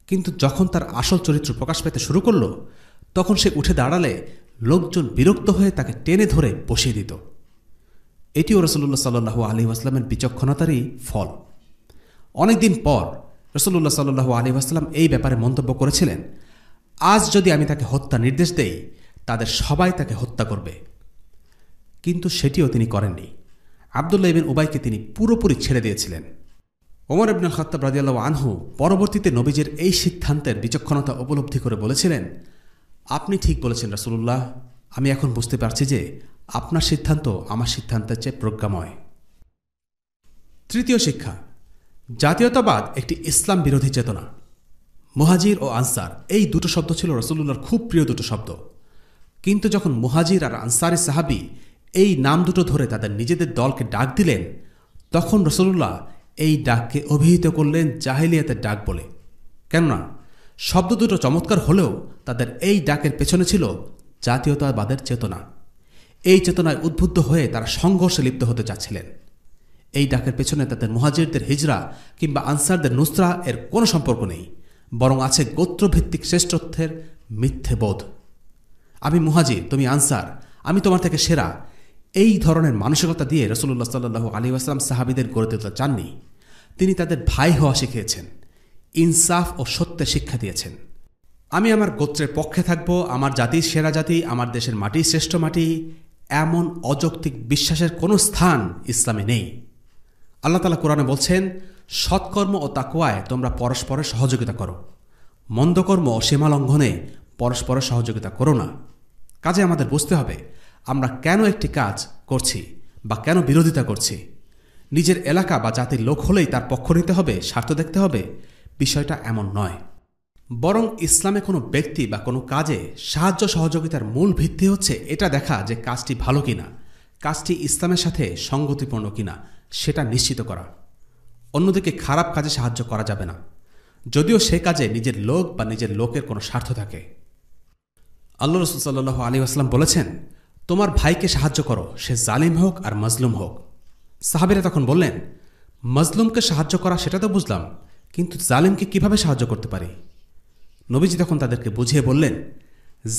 কিন্তু যখন তার আসল চরিত্র প্রকাশ পেতে শুরু করল, তখন সে উঠে দাঁড়ালে লোকজন বিরক্ত হয়ে তাকে টেনে ধরে বসিয়ে দিত। এটিও রাসূলুল্লাহ সাল্লাল্লাহু আলাইহি ওয়াসাল্লামের বিচক্ষণতারই ফল। অনেকদিন পর রাসূলুল্লাহ সাল্লাল্লাহু আলাইহি ওয়াসাল্লাম এই ব্যাপারে মন্তব্য করেছিলেন, আজ যদি আমি তাকে হত্যা নির্দেশ দেই, তাদের সবাই তাকে হত্যা করবে। কিন্তু সেটিও তিনি করেননি। আবদুল্লাহ ইবন উবাইকে তিনি পুরোপুরি ছেড়ে দিয়েছিলেন। ওমর ইবনুল খাত্তাব রাদিয়াল্লাহু আনহু পরবর্তীতে নবীজের এই সিদ্ধান্তের বিচক্ষণতা উপলব্ধি করে বলেছিলেন, আপনি ঠিক বলেছেন রাসূলুল্লাহ, আমি এখন বুঝতে পারছি যে আপনার সিদ্ধান্ত আমার সিদ্ধান্তের চেয়ে প্রজ্ঞাময়। তৃতীয় শিক্ষা, জাতীয়তাবাদ একটি ইসলাম বিরোধী চেতনা। মুহাজির ও আনসার এই দুটো শব্দ ছিল রাসূলুল্লাহর খুব প্রিয় দুটো শব্দ। কিন্তু যখন মুহাজির আর আনসারি সাহাবী এই নাম দুটো ধরে তাদের নিজেদের দলকে ডাক দিলেন, তখন রাসূলুল্লাহ এই ডাককে অভিহিত করলেন জাহেলিয়াতের ডাক বলে। কেননা শব্দ দুটো চমৎকার হলেও তাদের এই ডাকের পেছনে ছিল জাতীয়তাবাদের চেতনা। এই চেতনায় উদ্বুদ্ধ হয়ে তারা সংঘর্ষে লিপ্ত হতে চাচ্ছিলেন। এই ডাকের পেছনে তাদের মুহাজিরদের হিজরা কিংবা আনসারদের নুসরা এর কোনো সম্পর্ক নেই, বরং আছে গোত্রভিত্তিক শ্রেষ্ঠত্বের মিথ্যে বোধ। আমি মুহাজির, তুমি আনসার, আমি তোমার থেকে সেরা, এই ধরনের মানসিকতা দিয়ে রাসূলুল্লাহ সাল্লাল্লাহু আলাইহি ওয়াসাল্লাম সাহাবীদের গড়ে তুলতে চাননি। তিনি তাদের ভাই হওয়া শিখিয়েছেন, ইনসাফ ও সত্যের শিক্ষা দিয়েছেন। আমি আমার গোত্রের পক্ষে থাকব, আমার জাতির সেরা জাতি, আমার দেশের মাটি শ্রেষ্ঠ মাটি, এমন অযৌক্তিক বিশ্বাসের কোনো স্থান ইসলামে নেই। আল্লাহ তাআলা কোরআনে বলছেন, সৎকর্ম ও তাকওয়ায় তোমরা পরস্পরের সহযোগিতা করো, মন্দকর্ম ও সীমা লঙ্ঘনে পরস্পরের সহযোগিতা করো না। কাজে আমাদের বুঝতে হবে আমরা কেন একটি কাজ করছি বা কেন বিরোধিতা করছি। নিজের এলাকা বা জাতির লোক হলেই তার পক্ষ নিতে হবে, স্বার্থ দেখতে হবে, বিষয়টা এমন নয়। বরং ইসলামে কোনো ব্যক্তি বা কোনো কাজে সাহায্য সহযোগিতার মূল ভিত্তি হচ্ছে এটা দেখা যে কাজটি ভালো কিনা, কাজটি ইসলামের সাথে সঙ্গতিপূর্ণ কিনা সেটা নিশ্চিত করা। অন্যদিকে খারাপ কাজে সাহায্য করা যাবে না, যদিও সে কাজে নিজের লোক বা নিজের লোকের কোনো স্বার্থ থাকে। আল্লাহ রাসূল সাল্লাল্লাহু আলাইহি ওয়াসাল্লাম বলেছেন, তোমার ভাইকে সাহায্য করো, সে জালিম হোক আর মাজলুম হোক। সাহাবীরা তখন বললেন, মাজলুমকে সাহায্য করা সেটা তো বুঝলাম, কিন্তু জালিমকে কিভাবে সাহায্য করতে পারি? নবীজি তখন তাদেরকে বুঝিয়ে বললেন,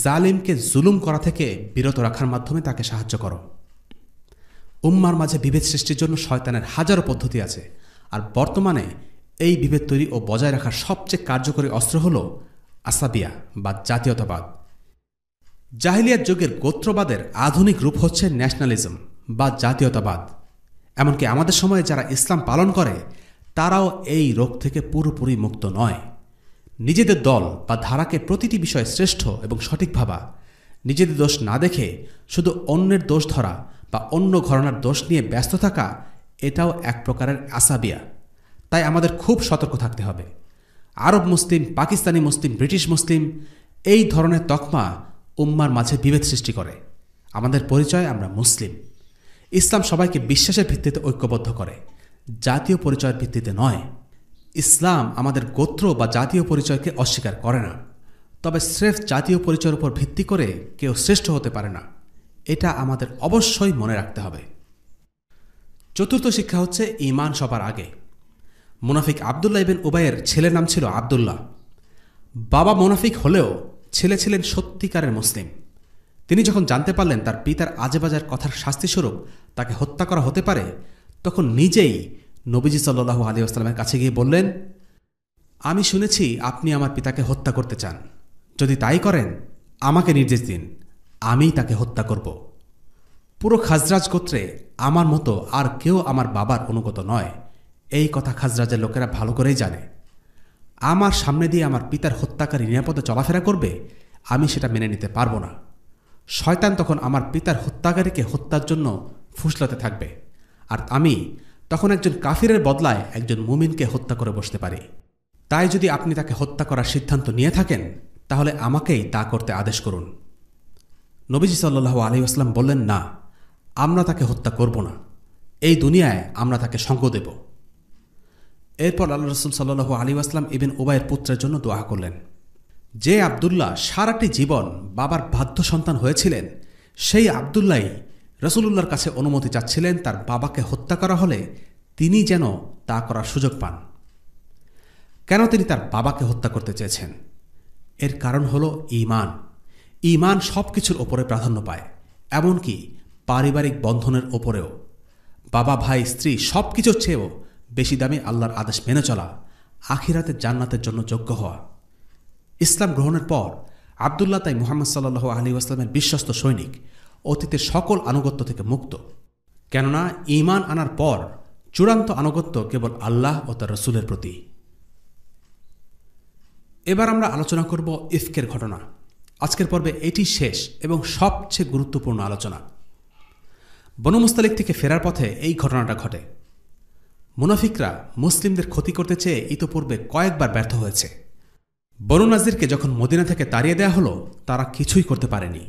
জালিমকে জুলুম করা থেকে বিরত রাখার মাধ্যমে তাকে সাহায্য করো। উম্মার মাঝে বিভেদ সৃষ্টির জন্য শয়তানের হাজারো পদ্ধতি আছে, আর বর্তমানে এই বিভেদ তৈরি ও বজায় রাখার সবচেয়ে কার্যকরী অস্ত্র হল আসাবিয়া বা জাতীয়তাবাদ। জাহিলিয়াত যুগের গোত্রবাদের আধুনিক রূপ হচ্ছে ন্যাশনালিজম বা জাতীয়তাবাদ। এমনকি আমাদের সময়ে যারা ইসলাম পালন করে তারাও এই রোগ থেকে পুরোপুরি মুক্ত নয়। নিজেদের দল বা ধারাকে প্রতিটি বিষয়ে শ্রেষ্ঠ এবং সঠিক ভাবা, নিজেদের দোষ না দেখে শুধু অন্যের দোষ ধরা বা অন্য ঘরানার দোষ নিয়ে ব্যস্ত থাকা, এটাও এক প্রকারের আসাবিয়া। তাই আমাদের খুব সতর্ক থাকতে হবে। আরব মুসলিম, পাকিস্তানি মুসলিম, ব্রিটিশ মুসলিম, এই ধরনের তকমা উম্মার মাঝে বিভেদ সৃষ্টি করে। আমাদের পরিচয় আমরা মুসলিম। ইসলাম সবাইকে বিশ্বাসের ভিত্তিতে ঐক্যবদ্ধ করে, জাতীয় পরিচয়ের ভিত্তিতে নয়। ইসলাম আমাদের গোত্র বা জাতীয় পরিচয়কে অস্বীকার করে না, তবে স্রেফ জাতীয় পরিচয়ের উপর ভিত্তি করে কেউ শ্রেষ্ঠ হতে পারে না, এটা আমাদের অবশ্যই মনে রাখতে হবে। চতুর্থ শিক্ষা হচ্ছে ঈমান সবার আগে। মুনাফিক আবদুল্লাহ ইবনে উবাইয়ের ছেলের নাম ছিল আবদুল্লাহ। বাবা মুনাফিক হলেও ছেলে ছিলেন সত্যিকারের মুসলিম। তিনি যখন জানতে পারলেন তার পিতার আজেবাজার কথার শাস্তিস্বরূপ তাকে হত্যা করা হতে পারে, তখন নিজেই নবীজি সাল্লাল্লাহু আলাইহি ওয়াসাল্লামের কাছে গিয়ে বললেন, আমি শুনেছি আপনি আমার পিতাকে হত্যা করতে চান, যদি তাই করেন আমাকে নির্দেশ দিন, আমিই তাকে হত্যা করব। পুরো খাজরাজ গোত্রে আমার মতো আর কেউ আমার বাবার অনুগত নয়, এই কথা খাজরাজের লোকেরা ভালো করেই জানে। আমার সামনে দিয়ে আমার পিতার হত্যাকারী নিরাপদে চলাফেরা করবে, আমি সেটা মেনে নিতে পারবো না। শয়তান তখন আমার পিতার হত্যাকারীকে হত্যার জন্য ফুসলাতে থাকবে, আর আমি তখন একজন কাফিরের বদলায় একজন মুমিনকে হত্যা করে বসতে পারি। তাই যদি আপনি তাকে হত্যা করার সিদ্ধান্ত নিয়ে থাকেন, তাহলে আমাকেই তা করতে আদেশ করুন। নবীজি সাল্লাল্লাহু আলাইহি ওয়াসাল্লাম বললেন, না, আমরা তাকে হত্যা করব না, এই দুনিয়ায় আমরা তাকে সঙ্গ দেব। এরপর আল্লাহ রাসূল সাল্লাল্লাহু আলাইহি ওয়াসাল্লাম ইবনে উবাইয়ের পুত্রের জন্য দোয়া করলেন। যে আবদুল্লাহ সারাটি জীবন বাবার বাধ্য সন্তান হয়েছিলেন, সেই আবদুল্লাহই রাসূলুল্লাহর কাছে অনুমতি চাচ্ছিলেন তার বাবাকে হত্যা করা হলে তিনি যেন তা করার সুযোগ পান। কেন তিনি তার বাবাকে হত্যা করতে চেয়েছেন? এর কারণ হল ঈমান। ঈমান সব কিছুর ওপরে প্রাধান্য পায়, এমনকি পারিবারিক বন্ধনের ওপরেও। বাবা, ভাই, স্ত্রী সব কিছুর চেয়েও বেশি দামি আল্লাহর আদেশ মেনে চলা, আখিরাতের জান্নাতের জন্য যোগ্য হওয়া। ইসলাম গ্রহণের পর আবদুল্লাহ তাই মুহাম্মদ সাল্লাল্লাহু আলাইহি ওয়াসাল্লামের বিশ্বস্ত সৈনিক, অতীতের সকল আনুগত্য থেকে মুক্ত। কেননা ঈমান আনার পর চূড়ান্ত আনুগত্য কেবল আল্লাহ ও তার রাসূলের প্রতি। এবার আমরা আলোচনা করব ইফকের ঘটনা। আজকের পর্বে এটি শেষ এবং সবচেয়ে গুরুত্বপূর্ণ আলোচনা। বনু মুস্তালিক থেকে ফেরার পথে এই ঘটনাটা ঘটে। মুনাফিকরা মুসলিমদের ক্ষতি করতে চেয়ে ইতোপূর্বে কয়েকবার ব্যর্থ হয়েছে। বনু নাজিরকে যখন মদিনা থেকে তাড়িয়ে দেওয়া হলো, তারা কিছুই করতে পারেনি।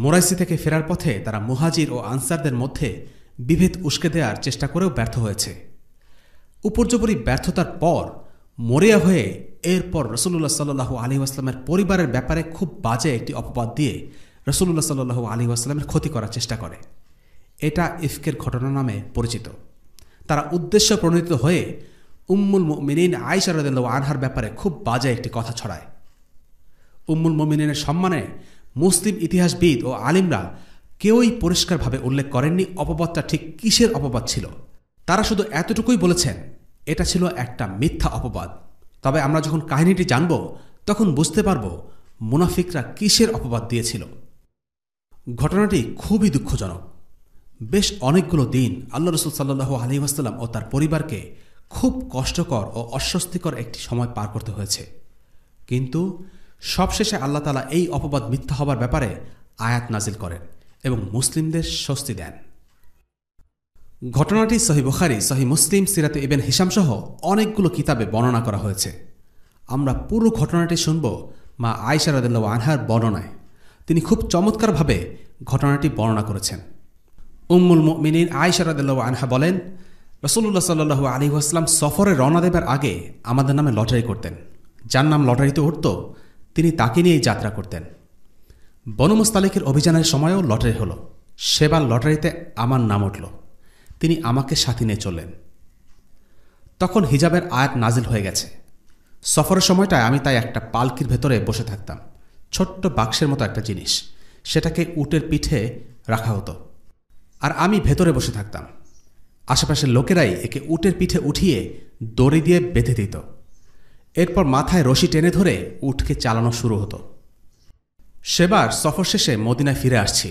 মোরাইসি থেকে ফেরার পথে তারা মুহাজির ও আনসারদের মধ্যে বিভেদ উস্কে দেওয়ার চেষ্টা করেও ব্যর্থ হয়েছে। উপর্যুপরি ব্যর্থতার পর মরিয়া হয়ে এরপর রাসূলুল্লাহ সাল্লাল্লাহু আলাইহি ওয়াসাল্লামের পরিবারের ব্যাপারে খুব বাজে একটি অপবাদ দিয়ে রাসূলুল্লাহ সাল্লাল্লাহু আলাইহি ওয়াসাল্লামের ক্ষতি করার চেষ্টা করে। এটা ইফকের ঘটনা নামে পরিচিত। তারা উদ্দেশ্য প্রণোদিত হয়ে উম্মুল মুমিনিন আয়েশা রাদিয়াল্লাহু আনহার ব্যাপারে খুব বাজে একটি কথা ছড়ায়। উম্মুল মুমিনিনের সম্মানে মুসলিম ইতিহাসবিদ ও আলিমরা কেউই পরিষ্কারভাবে উল্লেখ করেননি অপবাদটা ঠিক কিসের অপবাদ ছিল। তারা শুধু এতটুকুই বলেছেন এটা ছিল একটা মিথ্যা অপবাদ। তবে আমরা যখন কাহিনীটি জানব তখন বুঝতে পারব মুনাফিকরা কিসের অপবাদ দিয়েছিল। ঘটনাটি খুবই দুঃখজনক। বেশ অনেকগুলো দিন আল্লাহ রাসূল সাল্লাল্লাহু আলাইহি ওয়াসাল্লাম ও তার পরিবারকে খুব কষ্টকর ও অস্বস্তিকর একটি সময় পার করতে হয়েছে। কিন্তু সবশেষে আল্লাহ তাআলা এই অপবাদ মিথ্যা হবার ব্যাপারে আয়াত নাজিল করেন এবং মুসলিমদের স্বস্তি দেন। ঘটনাটি সহিহ বুখারী, সহিহ মুসলিম, সিরাতে ইবনে হিশাম সহ অনেকগুলো কিতাবে বর্ণনা করা হয়েছে। আমরা পুরো ঘটনাটি শুনব মা আয়েশা রাদিয়াল্লাহু আনহার বর্ণনায়। তিনি খুব চমৎকারভাবে ঘটনাটি বর্ণনা করেছেন। উম্মুল মুমিনিন আয়েশা রাদিয়াল্লাহু আনহা বলেন, রাসূলুল্লাহ সাল্লাল্লাহু আলাইহি ওয়াসাল্লাম সফরে রওনা দেবার আগে আমাদের নামে লটারি করতেন। যার নাম লটারিতে উঠত তিনি তাকে নিয়েই যাত্রা করতেন। বনু মুস্তালিকের অভিযানের সময়ও লটারি হলো। সেবার লটারিতে আমার নাম উঠল। তিনি আমাকে সাথে নিয়ে চললেন। তখন হিজাবের আয়াত নাজিল হয়ে গেছে। সফরের সময়টায় আমি তাই একটা পালকির ভেতরে বসে থাকতাম, ছোট্ট বাক্সের মতো একটা জিনিস। সেটাকে উটের পিঠে রাখা হতো আর আমি ভেতরে বসে থাকতাম। আশেপাশের লোকেরাই একে উটের পিঠে উঠিয়ে দড়ি দিয়ে বেঁধে দিত। এরপর মাথায় রশি টেনে ধরে উটকে চালানো শুরু হতো। সেবার সফর শেষে মদিনায় ফিরে আসছি।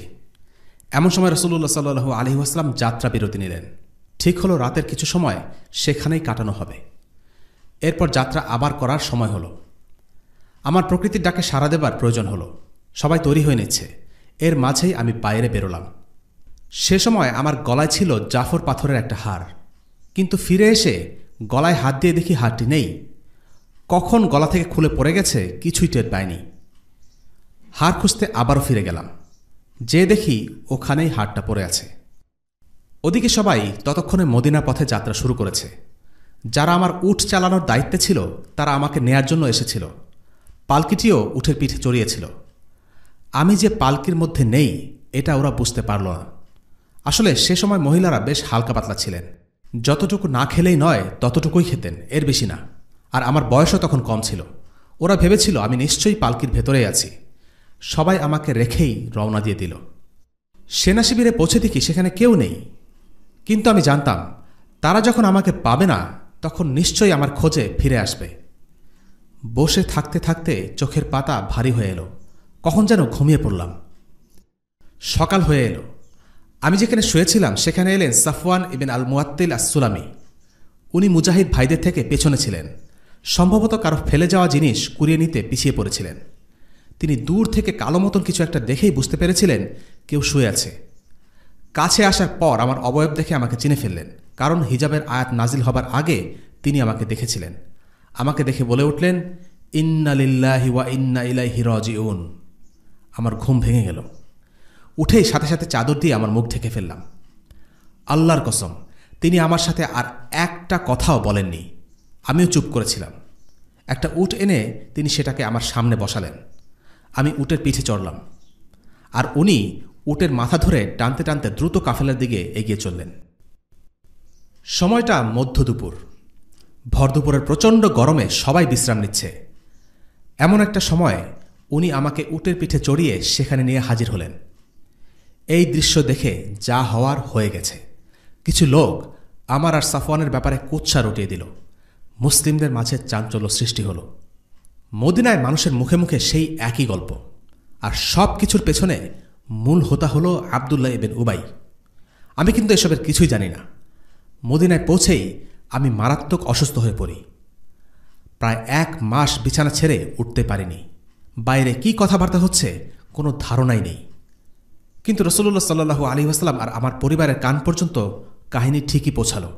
এমন সময় রাসূলুল্লাহ সাল্লাল্লাহু আলাইহি ওয়াসাল্লাম যাত্রা বিরতি নিলেন। ঠিক হলো রাতের কিছু সময় সেখানেই কাটানো হবে। এরপর যাত্রা আবার করার সময় হলো। আমার প্রকৃতির ডাকে সাড়া দেবার প্রয়োজন হলো। সবাই তৈরি হয়ে নিচ্ছে। এর মাঝেই আমি বাইরে বেরোলাম। সে সময় আমার গলায় ছিল জাফর পাথরের একটা হার, কিন্তু ফিরে এসে গলায় হাত দিয়ে দেখি হারটি নেই। কখন গলা থেকে খুলে পড়ে গেছে কিছুই টের পাইনি। হার খুঁজতে আবারও ফিরে গেলাম। যে দেখি ওখানেই হারটা পড়ে আছে। ওদিকে সবাই ততক্ষণে মদিনার পথে যাত্রা শুরু করেছে। যারা আমার উট চালানোর দায়িত্বে ছিল তারা আমাকে নেয়ার জন্য এসেছিল। পালকিটিও উটের পিঠে চড়িয়েছিল। আমি যে পালকির মধ্যে নেই এটা ওরা বুঝতে পারল না। আসলে সে সময় মহিলারা বেশ হালকা পাতলা ছিলেন। যতটুকু না খেলেই নয় ততটুকুই খেতেন, এর বেশি না। আর আমার বয়সও তখন কম ছিল। ওরা ভেবেছিল আমি নিশ্চয়ই পালকির ভেতরেই আছি। সবাই আমাকে রেখেই রওনা দিয়ে দিল। সেনা শিবিরে পৌঁছে দেখি সেখানে কেউ নেই। কিন্তু আমি জানতাম তারা যখন আমাকে পাবে না তখন নিশ্চয়ই আমার খোঁজে ফিরে আসবে। বসে থাকতে থাকতে চোখের পাতা ভারী হয়ে এলো। কখন যেন ঘুমিয়ে পড়লাম। সকাল হয়ে এলো। আমি যেখানে শুয়েছিলাম সেখানে এলেন সাফওয়ান ইবনে আল মুআত্তিল আস-সুলামি। উনি মুজাহিদ ভাইদের থেকে পেছনে ছিলেন। সম্ভবত কারো ফেলে যাওয়া জিনিস কুড়িয়ে নিতে পিছিয়ে পড়েছিলেন। তিনি দূর থেকে কালো মতন কিছু একটা দেখেই বুঝতে পেরেছিলেন কেউ শুয়ে আছে। কাছে আসার পর আমার অবয়ব দেখে আমাকে চিনে ফেললেন, কারণ হিজাবের আয়াত নাজিল হবার আগে তিনি আমাকে দেখেছিলেন। আমাকে দেখে বলে উঠলেন, ইন্না লিল্লাহি ওয়া ইন্না ইলাইহি রাজিউন। আমার ঘুম ভেঙে গেল। উঠেই সাথে সাথে চাদর দিয়ে আমার মুখ ঢেকে ফেললাম। আল্লাহর কসম, তিনি আমার সাথে আর একটা কথাও বলেননি। আমিও চুপ করেছিলাম। একটা উট এনে তিনি সেটাকে আমার সামনে বসালেন। আমি উটের পিঠে চড়লাম আর উনি উটের মাথা ধরে টানতে টানতে দ্রুত কাফেলার দিকে এগিয়ে চললেন। সময়টা মধ্য দুপুর। ভর দুপুরের প্রচণ্ড গরমে সবাই বিশ্রাম নিচ্ছে। এমন একটা সময় উনি আমাকে উটের পিঠে চড়িয়ে সেখানে নিয়ে হাজির হলেন। এই দৃশ্য দেখে যা হওয়ার হয়ে গেছে। কিছু লোক আমার আর সাফওয়ানের ব্যাপারে কুৎসা রটিয়ে দিল। মুসলিমদের মাঝে চাঞ্চল্য সৃষ্টি হল। মদিনায় মানুষের মুখে মুখে সেই একই গল্প। আর সব কিছুর পেছনে মূল হোতা হল আবদুল্লাহ ইবনে উবাই। আমি কিন্তু এসবের কিছুই জানি না। মদিনায় পৌঁছেই আমি মারাত্মক অসুস্থ হয়ে পড়ি। প্রায় 1 মাস বিছানা ছেড়ে উঠতে পারিনি। বাইরে কি কথাবার্তা হচ্ছে কোনো ধারণাই নেই। কিন্তু রাসূলুল্লাহ সাল্লাল্লাহু আলাইহি ওয়াসাল্লাম আর আমার পরিবারের কান পর্যন্ত কাহিনী ঠিকই পৌঁছালো।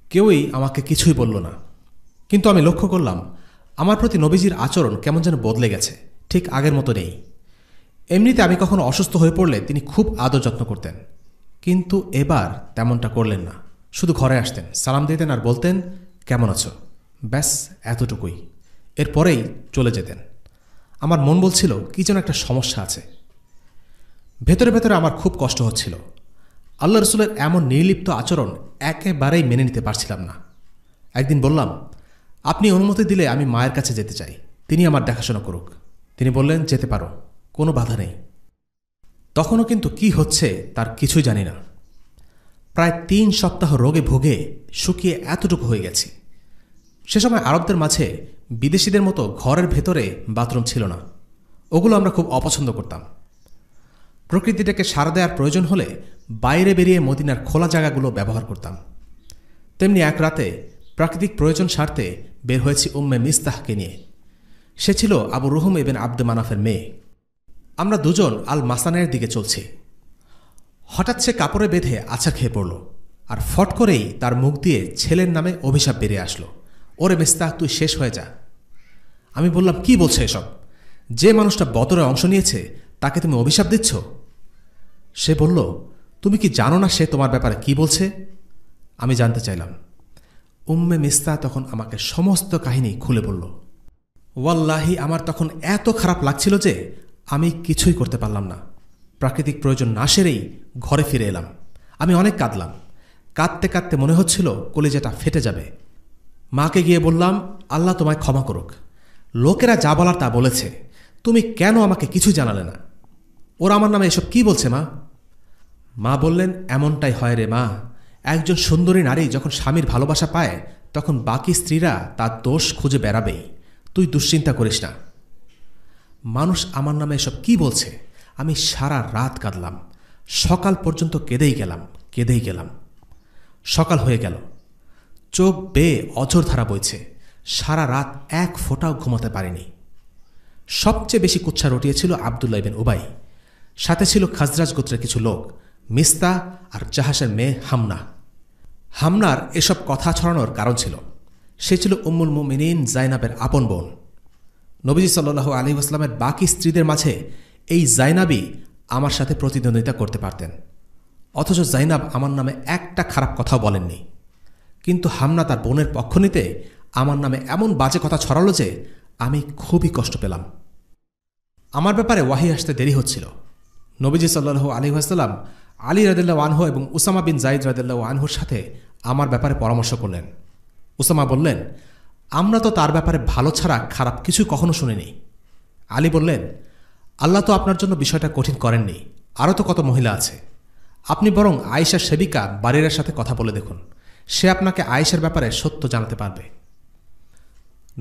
কেউই আমাকে কিছুই বলল না। কিন্তু আমি লক্ষ্য করলাম আমার প্রতি নবীজির আচরণ কেমন যেন বদলে গেছে, ঠিক আগের মতো নেই। এমনিতে আমি কখনো অসুস্থ হয়ে পড়লে তিনি খুব আদর যত্ন করতেন, কিন্তু এবার তেমনটা করলেন না। শুধু ঘরে আসতেন, সালাম দিতেন আর বলতেন, কেমন আছো, ব্যাস এতটুকুই। এরপরেই চলে যেতেন। আমার মন বলছিল কি যেন একটা সমস্যা আছে। ভেতরে ভেতরে আমার খুব কষ্ট হচ্ছিল। আল্লাহ রসুলের এমন নির্লিপ্ত আচরণ একেবারেই মেনে নিতে পারছিলাম না। একদিন বললাম, আপনি অনুমতি দিলে আমি মায়ের কাছে যেতে চাই, তিনি আমার দেখাশোনা করুক। তিনি বললেন, যেতে পারো, কোনো বাধা নেই। তখনও কিন্তু কি হচ্ছে তার কিছুই জানি না। প্রায় ৩ সপ্তাহ রোগে ভুগে শুকিয়ে এতটুকু হয়ে গেছি। সে সময় আরবদের মাঝে বিদেশিদের মতো ঘরের ভেতরে বাথরুম ছিল না, ওগুলো আমরা খুব অপছন্দ করতাম। প্রকৃতিটাকে সাড়া দেওয়ার প্রয়োজন হলে বাইরে বেরিয়ে মদিনার খোলা জায়গাগুলো ব্যবহার করতাম। তেমনি এক রাতে প্রাকৃতিক প্রয়োজন সারতে বের হয়েছি উম্মে মিস্তাহকে নিয়ে। সে ছিল আবু রুহুম ইবনে আব্দ মানাফের মেয়ে। আমরা দুজন আল মাসানের দিকে চলছি। হঠাৎ সে কাপড়ে বেঁধে আছাড় খেয়ে পড়ল, আর ফট করেই তার মুখ দিয়ে ছেলের নামে অভিশাপ বেরিয়ে আসলো, ওরে মিস্তাহ তুই শেষ হয়ে যা। আমি বললাম, কি বলছে এসব? যে মানুষটা বদরে অংশ নিয়েছে তাকে তুমি অভিশাপ দিচ্ছ? সে বলল, তুমি কি জানো না সে তোমার ব্যাপারে কি বলছে? আমি জানতে চাইলাম। উম্মে মিস্তাহ তখন আমাকে সমস্ত কাহিনী খুলে বলল। ওয়াল্লাহি আমার তখন এত খারাপ লাগছিল যে আমি কিছুই করতে পারলাম না। প্রাকৃতিক প্রয়োজন না সেরেই ঘরে ফিরে এলাম। আমি অনেক কাঁদলাম। কাঁদতে কাঁদতে মনে হচ্ছিল কলিজাটা ফেটে যাবে। মাকে গিয়ে বললাম, আল্লাহ তোমায় ক্ষমা করুক, লোকেরা যা বলার তা বলেছে, তুমি কেন আমাকে কিছু জানালে না? ওরা আমার নামে এসব কি বলছে মা? মা বললেন, এমনটাই হয় রে মা, একজন সুন্দরী নারী যখন স্বামীর ভালোবাসা পায় তখন বাকি স্ত্রীরা তার দোষ খুঁজে বেড়াবেই, তুই দুশ্চিন্তা করিস না। মানুষ আমার নামে এসব কি বলছে? আমি সারা রাত কাঁদলাম। সকাল পর্যন্ত কেঁদেই গেলাম। সকাল হয়ে গেল, চোখ বেয়ে অঝোর ধারা বইছে। সারা রাত এক ফোঁটাও ঘুমাতে পারিনি। সবচেয়ে বেশি কুচ্ছা রটিয়েছিল আবদুল্লাহ ইবনে উবাই। সাথে ছিল খাজরাজ গোত্রের কিছু লোক, মিস্তাহ আর জাহাসের মেয়ে হামনা। হামনার এসব কথা ছড়ানোর কারণ ছিল, সে ছিল উম্মুল মুমিনিন জাইনাবের আপন বোন। নবীজি সাল্লাল্লাহু আলাইহি ওয়াসাল্লামের বাকি স্ত্রীদের মাঝে এই জাইনাবই আমার সাথে প্রতিদ্বন্দ্বিতা করতে পারতেন, অথচ জাইনাব আমার নামে একটা খারাপ কথাও বলেননি। কিন্তু হামনা তার বোনের পক্ষ নিতে আমার নামে এমন বাজে কথা ছড়ালো যে আমি খুবই কষ্ট পেলাম। আমার ব্যাপারে ওয়াহি আসতে দেরি হচ্ছিল। নবীজি সাল্লাল্লাহু আলাইহি ওয়াসাল্লাম আলী রাদিয়াল্লাহু আনহু এবং উসামা বিন যায়েদ রাদিয়াল্লাহু আনহুর সাথে আমার ব্যাপারে পরামর্শ করলেন। উসামা বললেন, আমরা তো তার ব্যাপারে ভালো ছাড়া খারাপ কিছু কখনো শুনিনি। আলী বললেন, আল্লাহ তো আপনার জন্য বিষয়টা কঠিন করেননি, আরও তো কত মহিলা আছে। আপনি বরং আয়েশার সেবিকা বারিরার সাথে কথা বলে দেখুন, সে আপনাকে আয়েশার ব্যাপারে সত্য জানাতে পারবে।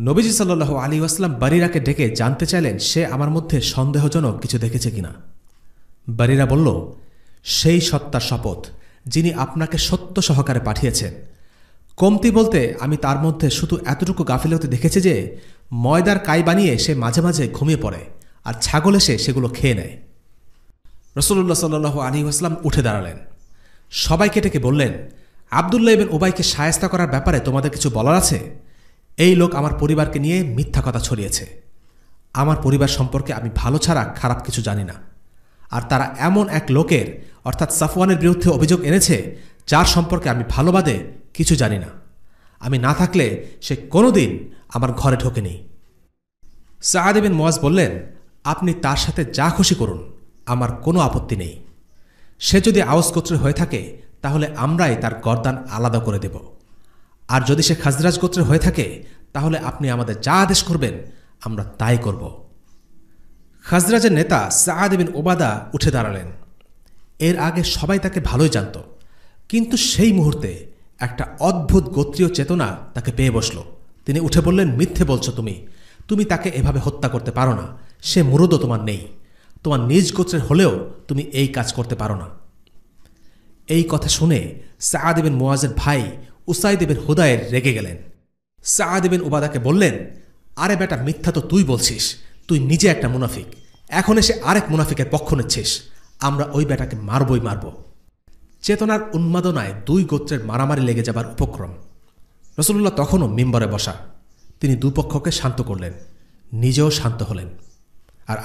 নবীজি সাল্লাল্লাহু আলাইহি ওয়াসাল্লাম বারিরাকে ডেকে জানতে চাইলেন সে আমার মধ্যে সন্দেহজনক কিছু দেখেছে কিনা। বারিরা বলল, সেই সত্তার শপথ যিনি আপনাকে সত্য সহকারে পাঠিয়েছেন। কমতি বলতে আমি তার মধ্যে শুধু এতটুকু গাফিলতি দেখেছি যে ময়দার কাই বানিয়ে সে মাঝে মাঝে ঘুমিয়ে পড়ে আর ছাগল এসে সেগুলো খেয়ে নেয়। রাসূলুল্লাহ সাল্লাল্লাহু আলাইহি ওয়াসাল্লাম উঠে দাঁড়ালেন, সবাইকে ডেকে বললেন, আবদুল্লাহ ইবনে উবাইকে শায়েস্তা করার ব্যাপারে তোমাদের কিছু বলার আছে? এই লোক আমার পরিবারকে নিয়ে মিথ্যা কথা ছড়িয়েছে। আমার পরিবার সম্পর্কে আমি ভালো ছাড়া খারাপ কিছু জানি না, আর তারা এমন এক লোকের অর্থাৎ সাফওয়ানের বিরুদ্ধে অভিযোগ এনেছে যার সম্পর্কে আমি ভালো বাদে কিছু জানি না। আমি না থাকলে সে কোনোদিন আমার ঘরে ঢোকেনি। সাআদ ইবনে মুয়াজ বললেন, আপনি তার সাথে যা খুশি করুন, আমার কোনো আপত্তি নেই। সে যদি আওস গোত্রের হয়ে থাকে তাহলে আমরাই তার গর্দান আলাদা করে দেব, আর যদি সে খাজরাজ গোত্রের হয়ে থাকে তাহলে আপনি আমাদের যা আদেশ করবেন আমরা তাই করব। খাজরাজের নেতা সাআদ ইবনে উবাদা উঠে দাঁড়ালেন। এর আগে সবাই তাকে ভালোই জানত, কিন্তু সেই মুহূর্তে একটা অদ্ভুত গোত্রীয় চেতনা তাকে পেয়ে বসল। তিনি উঠে বললেন, মিথ্যে বলছো তুমি তাকে এভাবে হত্যা করতে পারো না। সে মুরুদও তোমার নেই, তোমার নিজ গোত্রের হলেও তুমি এই কাজ করতে পারো না। এই কথা শুনে সাআদ ইবনে মুয়াজের ভাই উসাইদ ইবনে হুদায়ের রেগে গেলেন। সাআদ ইবনে উবাদাকে বললেন, আরে বেটা, মিথ্যা তো তুই বলছিস, তুই নিজে একটা মুনাফিক, এখন এসে আরেক মুনাফিকের পক্ষ নিচ্ছিস। আমরা ওই বেটাকে মারবই মারব। চেতনার উন্মাদনায় দুই গোত্রের মারামারি লেগে যাবার উপক্রম। রাসূলুল্লাহ তখনও মিম্বরে বসা। তিনি দুপক্ষকে শান্ত করলেন, নিজেও শান্ত হলেন। আর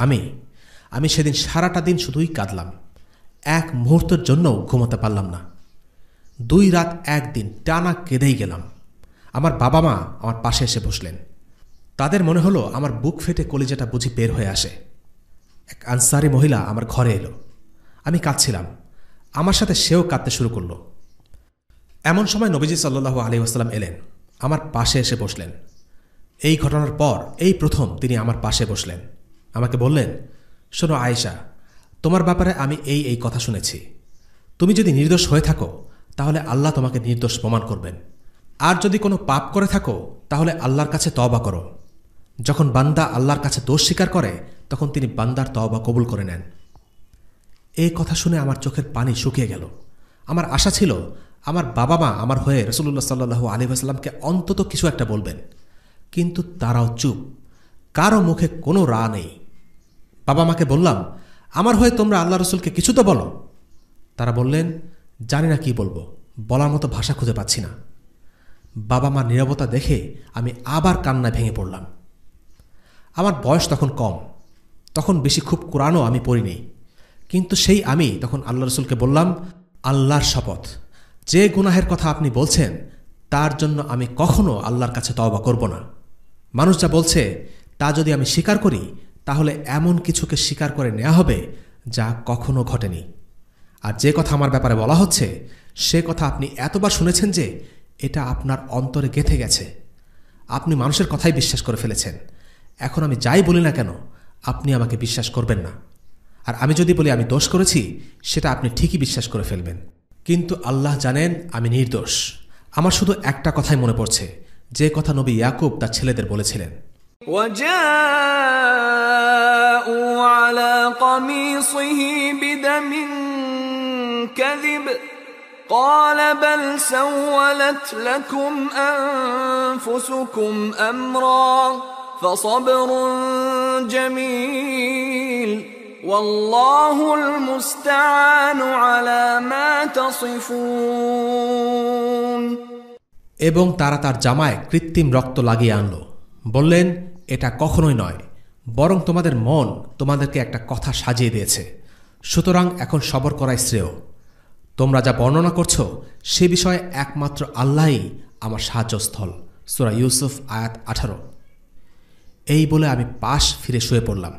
আমি সেদিন সারাটা দিন শুধুই কাঁদলাম। এক মুহূর্তের জন্যও ঘুমাতে পারলাম না। 2 রাত 1 দিন টানা কেঁদেই গেলাম। আমার বাবা মা আমার পাশে এসে বসলেন। তাদের মনে হলো আমার বুক ফেটে কলিজাটা বুঝি বের হয়ে আসে। এক আনসারি মহিলা আমার ঘরে এলো। আমি কাঁদছিলাম, আমার সাথে সেও কাঁদতে শুরু করল। এমন সময় নবীজি সাল্লাল্লাহু আলাইহি ওয়াসাল্লাম এলেন, আমার পাশে এসে বসলেন। এই ঘটনার পর এই প্রথম তিনি আমার পাশে বসলেন। আমাকে বললেন, শোনো আয়েশা, তোমার ব্যাপারে আমি এই কথা শুনেছি। তুমি যদি নির্দোষ হয়ে থাকো তাহলে আল্লাহ তোমাকে নির্দোষ প্রমাণ করবেন, আর যদি কোনো পাপ করে থাকো তাহলে আল্লাহর কাছে তওবা করো। যখন বান্দা আল্লাহর কাছে দোষ স্বীকার করে তখন তিনি বান্দার তওবা কবুল করে নেন। এই কথা শুনে আমার চোখের পানি শুকিয়ে গেল। আমার আশা ছিল আমার বাবা মা আমার হয়ে রাসূলুল্লাহ সাল্লাল্লাহু আলাইহি ওয়াসাল্লামকে অন্তত কিছু একটা বলবেন, কিন্তু তারাও চুপ, কারো মুখে কোনো রা নেই। বাবা মাকে বললাম, আমার হয়ে তোমরা আল্লাহ রসুলকে কিছু তো বলো। তারা বললেন, জানি না কি বলবো, বলার মতো ভাষা খুঁজে পাচ্ছি না। বাবা মার নীরবতা দেখে আমি আবার কান্নায় ভেঙে পড়লাম। আমার বয়স তখন কম, তখন বেশি খুব কোরআনও আমি পড়িনি, কিন্তু সেই আমি তখন আল্লাহ রসুলকে বললাম, আল্লাহর শপথ, যে গুনাহের কথা আপনি বলছেন তার জন্য আমি কখনো আল্লাহর কাছে তওবা করব না। মানুষ যা বলছে তা যদি আমি স্বীকার করি তাহলে এমন কিছুকে স্বীকার করে নেওয়া হবে যা কখনো ঘটেনি। আর যে কথা আমার ব্যাপারে বলা হচ্ছে সে কথা আপনি এতবার শুনেছেন যে এটা আপনার অন্তরে গেঁথে গেছে। আপনি মানুষের কথাই বিশ্বাস করে ফেলেছেন। এখন আমি যাই বলি না কেন আপনি আমাকে বিশ্বাস করবেন না, আর আমি যদি বলি আমি দোষ করেছি সেটা আপনি ঠিকই বিশ্বাস করে ফেলবেন। কিন্তু আল্লাহ জানেন আমি নির্দোষ। আমার শুধু একটা কথাই মনে পড়ছে, যে কথা নবী ইয়াকুব তার ছেলেদের বলেছিলেন, وجاءوا على قميصه بدم كذب قال بل سولت لكم أنفسكم أمرا فصبر جميل والله المستعان على ما تصفون। এবং তারা তার জামায় কৃত্রিম রক্ত লাগিয়ে আনল, বললেন, এটা কখনোই নয়, বরং তোমাদের মন তোমাদেরকে একটা কথা সাজিয়ে দিয়েছে, সুতরাং এখন সবর করাই শ্রেয়। তোমরা যা বর্ণনা করছো সে বিষয়ে একমাত্র আল্লাহই আমার সাহায্যস্থল। সূরা ইউসুফ আয়াত 18। এই বলে আমি পাশ ফিরে শুয়ে পড়লাম।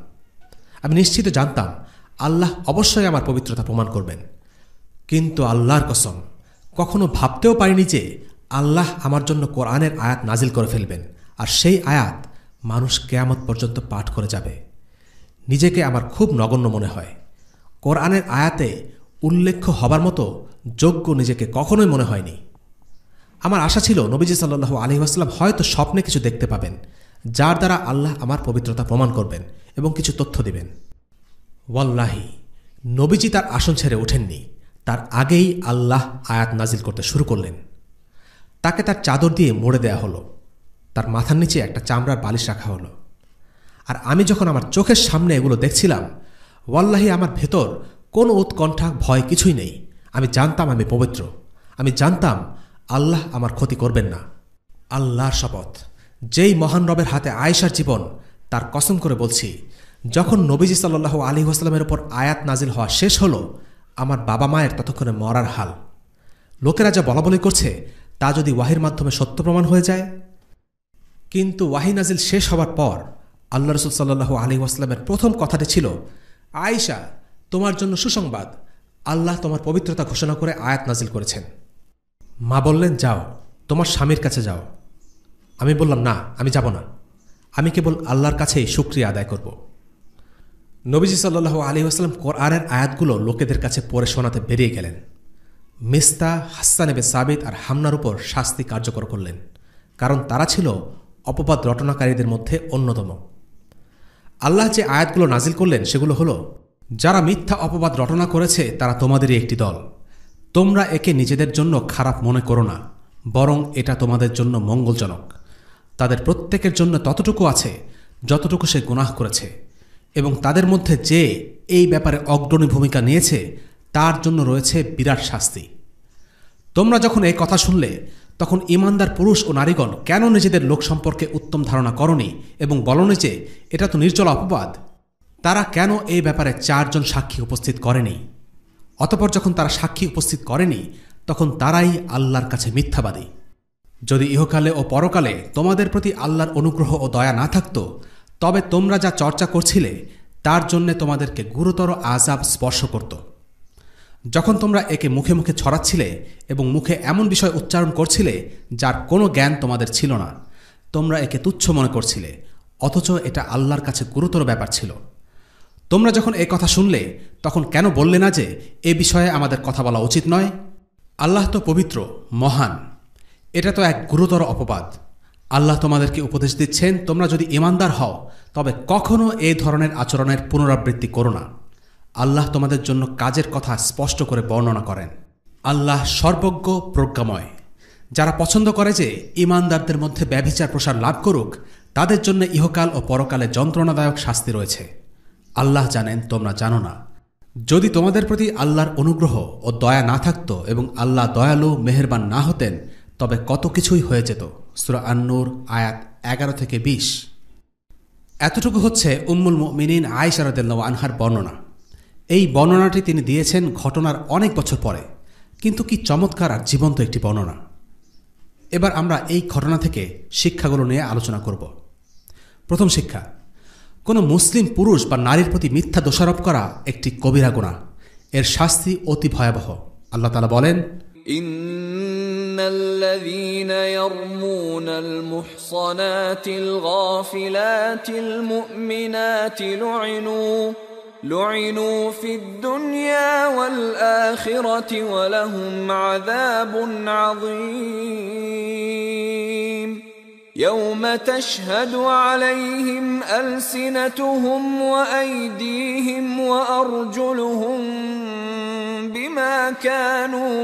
আমি নিশ্চিত জানতাম আল্লাহ অবশ্যই আমার পবিত্রতা প্রমাণ করবেন, কিন্তু আল্লাহর কসম কখনো ভাবতেও পারিনি যে আল্লাহ আমার জন্য কোরআনের আয়াত নাজিল করে ফেলবেন, আর সেই আয়াত মানুষ কিয়ামত পর্যন্ত পাঠ করে যাবে। নিজেকে আমার খুব নগণ্য মনে হয়। কোরআনের আয়াতে উল্লেখ্য হবার মতো যোগ্য নিজেকে কখনোই মনে হয়নি। আমার আশা ছিল নবীজি সাল্লাল্লাহু আলাইহি ওয়াসাল্লাম হয়তো স্বপ্নে কিছু দেখতে পাবেন, যার দ্বারা আল্লাহ আমার পবিত্রতা প্রমাণ করবেন এবং কিছু তথ্য দিবেন। ওয়াল্লাহি, নবীজি তার আসন ছেড়ে ওঠেননি, তার আগেই আল্লাহ আয়াত নাজিল করতে শুরু করলেন। তাকে তার চাদর দিয়ে মুড়ে দেয়া হলো, তার মাথার নিচে একটা চামড়ার বালিশ রাখা হলো। আর আমি যখন আমার চোখের সামনে এগুলো দেখছিলাম, ওয়াল্লাহি আমার ভেতর কোনো উৎকণ্ঠা ভয় কিছুই নেই। আমি জানতাম আমি পবিত্র, আমি জানতাম আল্লাহ আমার ক্ষতি করবেন না। আল্লাহর শপথ, যেই মহান রবের হাতে আয়েশার জীবন, তার কসম করে বলছি, যখন নবীজি সাল্লাল্লাহু আলাইহি ওয়াসাল্লামের উপর আয়াত নাজিল হওয়া শেষ হলো, আমার বাবা মায়ের ততক্ষণে মরার হাল। লোকেরা যা বলাবলি করছে তা যদি ওয়াহির মাধ্যমে সত্য প্রমাণ হয়ে যায়। কিন্তু ওয়াহি নাজিল শেষ হওয়ার পর আল্লাহ রাসূল সাল্লাল্লাহু আলাইহি ওয়াসাল্লামের প্রথম কথাটি ছিল, আয়েশা, তোমার জন্য সুসংবাদ, আল্লাহ তোমার পবিত্রতা ঘোষণা করে আয়াত নাজিল করেছেন। মা বললেন, যাও, তোমার স্বামীর কাছে যাও। আমি বললাম, না, আমি যাব না, আমি কেবল আল্লাহর কাছেই শুকরিয়া আদায় করব। নবীজি সাল্লাল্লাহু আলাইহি ওয়াসাল্লাম কোরআনের আয়াতগুলো লোকেদের কাছে পড়ে শোনাতে বেরিয়ে গেলেন। মিস্তা, হাসসান ইবনে সাবিত আর হামনার উপর শাস্তি কার্যকর করলেন, কারণ তারা ছিল অপবাদ রটনাকারীদের মধ্যে অন্যতম। আল্লাহ যে আয়াতগুলো নাজিল করলেন সেগুলো হলো, যারা মিথ্যা অপবাদ রটনা করেছে তারা তোমাদেরই একটি দল। তোমরা একে নিজেদের জন্য খারাপ মনে করো না, বরং এটা তোমাদের জন্য মঙ্গলজনক। তাদের প্রত্যেকের জন্য ততটুকু আছে যতটুকু সে গুনাহ করেছে, এবং তাদের মধ্যে যে এই ব্যাপারে অগ্রণী ভূমিকা নিয়েছে তার জন্য রয়েছে বিরাট শাস্তি। তোমরা যখন এই কথা শুনলে তখন ঈমানদার পুরুষ ও নারীগণ কেন নিজেদের লোক সম্পর্কে উত্তম ধারণা করনি এবং বলনি যে এটা তো নির্জল অপবাদ? তারা কেন এই ব্যাপারে 4 জন সাক্ষী উপস্থিত করেনি? অতঃপর যখন তারা সাক্ষী উপস্থিত করেনি তখন তারাই আল্লাহর কাছে মিথ্যাবাদী। যদি ইহকালে ও পরকালে তোমাদের প্রতি আল্লাহর অনুগ্রহ ও দয়া না থাকত, তবে তোমরা যা চর্চা করছিলে তার জন্যে তোমাদেরকে গুরুতর আযাব স্পর্শ করত। যখন তোমরা একে মুখে মুখে ছড়াচ্ছিলে এবং মুখে এমন বিষয় উচ্চারণ করছিলে যার কোনো জ্ঞান তোমাদের ছিল না, তোমরা একে তুচ্ছ মনে করছিলে, অথচ এটা আল্লাহর কাছে গুরুতর ব্যাপার ছিল। তোমরা যখন এই কথা শুনলে তখন কেন বললে না যে এ বিষয়ে আমাদের কথা বলা উচিত নয়? আল্লাহ তো পবিত্র, মহান। এটা তো এক গুরুতর অপবাদ। আল্লাহ তোমাদেরকে উপদেশ দিচ্ছেন, তোমরা যদি ঈমানদার হও তবে কখনো এই ধরনের আচরণের পুনরাবৃত্তি করো না। আল্লাহ তোমাদের জন্য কাজের কথা স্পষ্ট করে বর্ণনা করেন। আল্লাহ সর্বজ্ঞ, প্রজ্ঞাময়। যারা পছন্দ করে যে ঈমানদারদের মধ্যে ব্যভিচার প্রসার লাভ করুক, তাদের জন্য ইহকাল ও পরকালে যন্ত্রণাদায়ক শাস্তি রয়েছে। আল্লাহ জানেন, তোমরা জানো না। যদি তোমাদের প্রতি আল্লাহর অনুগ্রহ ও দয়া না থাকত এবং আল্লাহ দয়ালু মেহেরবান না হতেন, তবে কত কিছুই হয়ে যেত। সূরা আন-নূর আয়াত 11 থেকে 20। এতটুকু হচ্ছে উম্মুল মুমিনিন আয়েশা রাদিয়াল্লাহু আনহার বর্ণনা। এই বর্ণনাটি তিনি দিয়েছেন ঘটনার অনেক বছর পরে, কিন্তু কি চমৎকার আর জীবন্ত একটি বর্ণনা। এবার আমরা এই ঘটনা থেকে শিক্ষাগুলো নিয়ে আলোচনা করব। প্রথম শিক্ষা, কোনো মুসলিম পুরুষ বা নারীর প্রতি মিথ্যা দোষারোপ করা একটি কবিরা গুনাহ। এর শাস্তি অতি ভয়াবহ। আল্লাহ তাআলা বলেন, ইন্নাল্লাযীনা ইয়ারমুনাল মুহসানাতিল গাফিলাতিল মুমিনাতি লুইনু ফিদ দুনিয়া ওয়াল আখিরাতি ওয়া লাহুম আযাবুন আযীম يوم تشهد عليهم ألسنتهم وأيديهم وأرجلهم بما كانوا